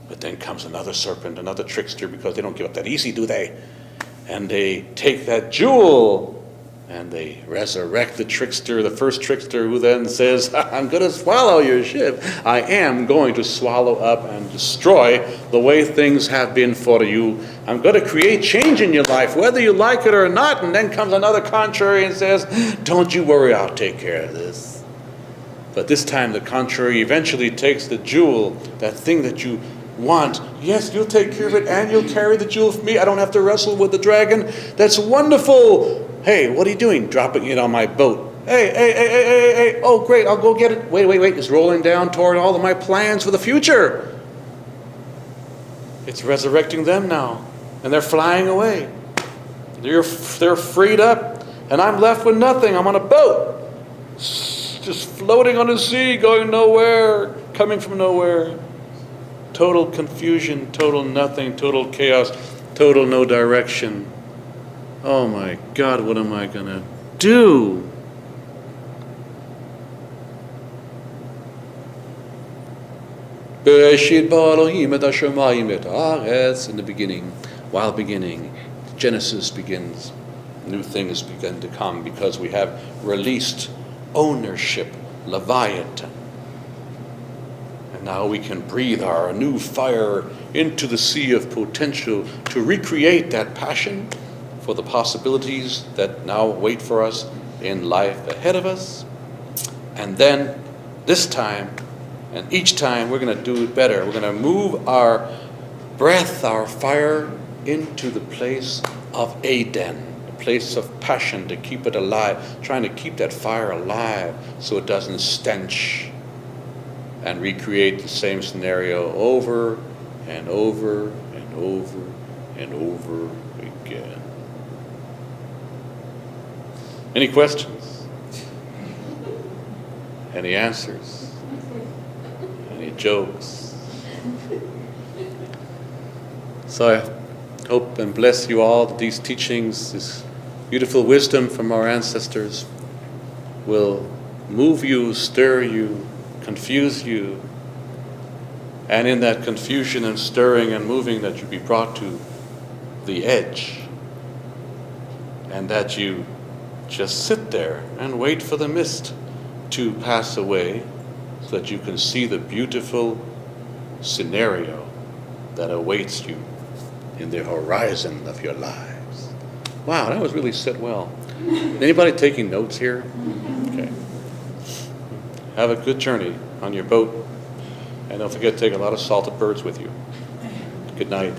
But then comes another serpent, another trickster, because they don't give up that easy, do they? And they take that jewel and they resurrect the trickster, the first trickster, who then says, I'm going to swallow your ship. I am going to swallow up and destroy the way things have been for you. I'm going to create change in your life, whether you like it or not. And then comes another contrary and says, don't you worry, I'll take care of this. But this time the contrary eventually takes the jewel, that thing that you want. Yes, you'll take care of it and you'll carry the jewel for me. I don't have to wrestle with the dragon. That's wonderful. Hey, what are you doing? Dropping it on my boat. Hey. Oh, great, I'll go get it. Wait. It's rolling down toward all of my plans for the future. It's resurrecting them now. And they're flying away. They're freed up. And I'm left with nothing. I'm on a boat. Just floating on the sea, going nowhere, coming from nowhere. Total confusion, total nothing, total chaos, total no direction. Oh my God, what am I going to do? Bereshit bara Elohim et hashamayim et haaretz. In the beginning, while beginning, Genesis begins. New things begin to come because we have released ownership, Leviathan. And now we can breathe our new fire into the sea of potential to recreate that passion for the possibilities that now wait for us in life ahead of us. And then, this time, And each time we're going to do it better. We're going to move our breath, our fire, into the place of Aden, the place of passion, to keep it alive, trying to keep that fire alive so it doesn't stench, and recreate the same scenario over and over and over and over again. Any questions? Any answers? Any jokes? So I hope and bless you all that these teachings, this beautiful wisdom from our ancestors, will move you, stir you, confuse you, and in that confusion and stirring and moving that you be brought to the edge, and that you just sit there and wait for the mist to pass away so that you can see the beautiful scenario that awaits you in the horizon of your lives. Wow, that was really said well. Anybody taking notes here? Okay. Have a good journey on your boat, and don't forget to take a lot of salted birds with you. Good night.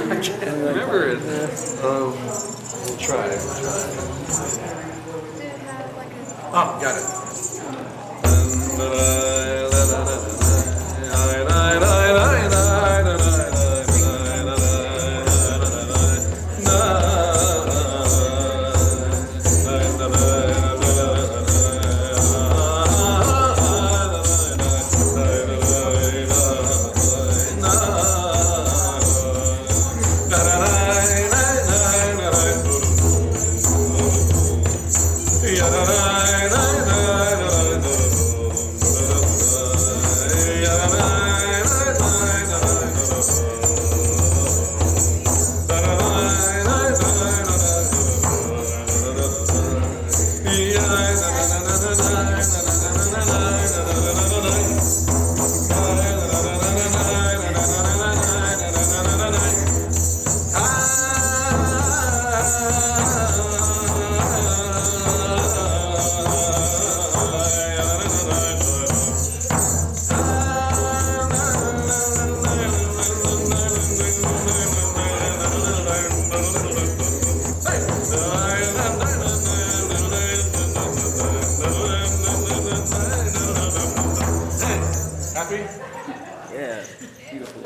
I can't remember it. We'll try. Oh, got it. Happy? Yeah, beautiful.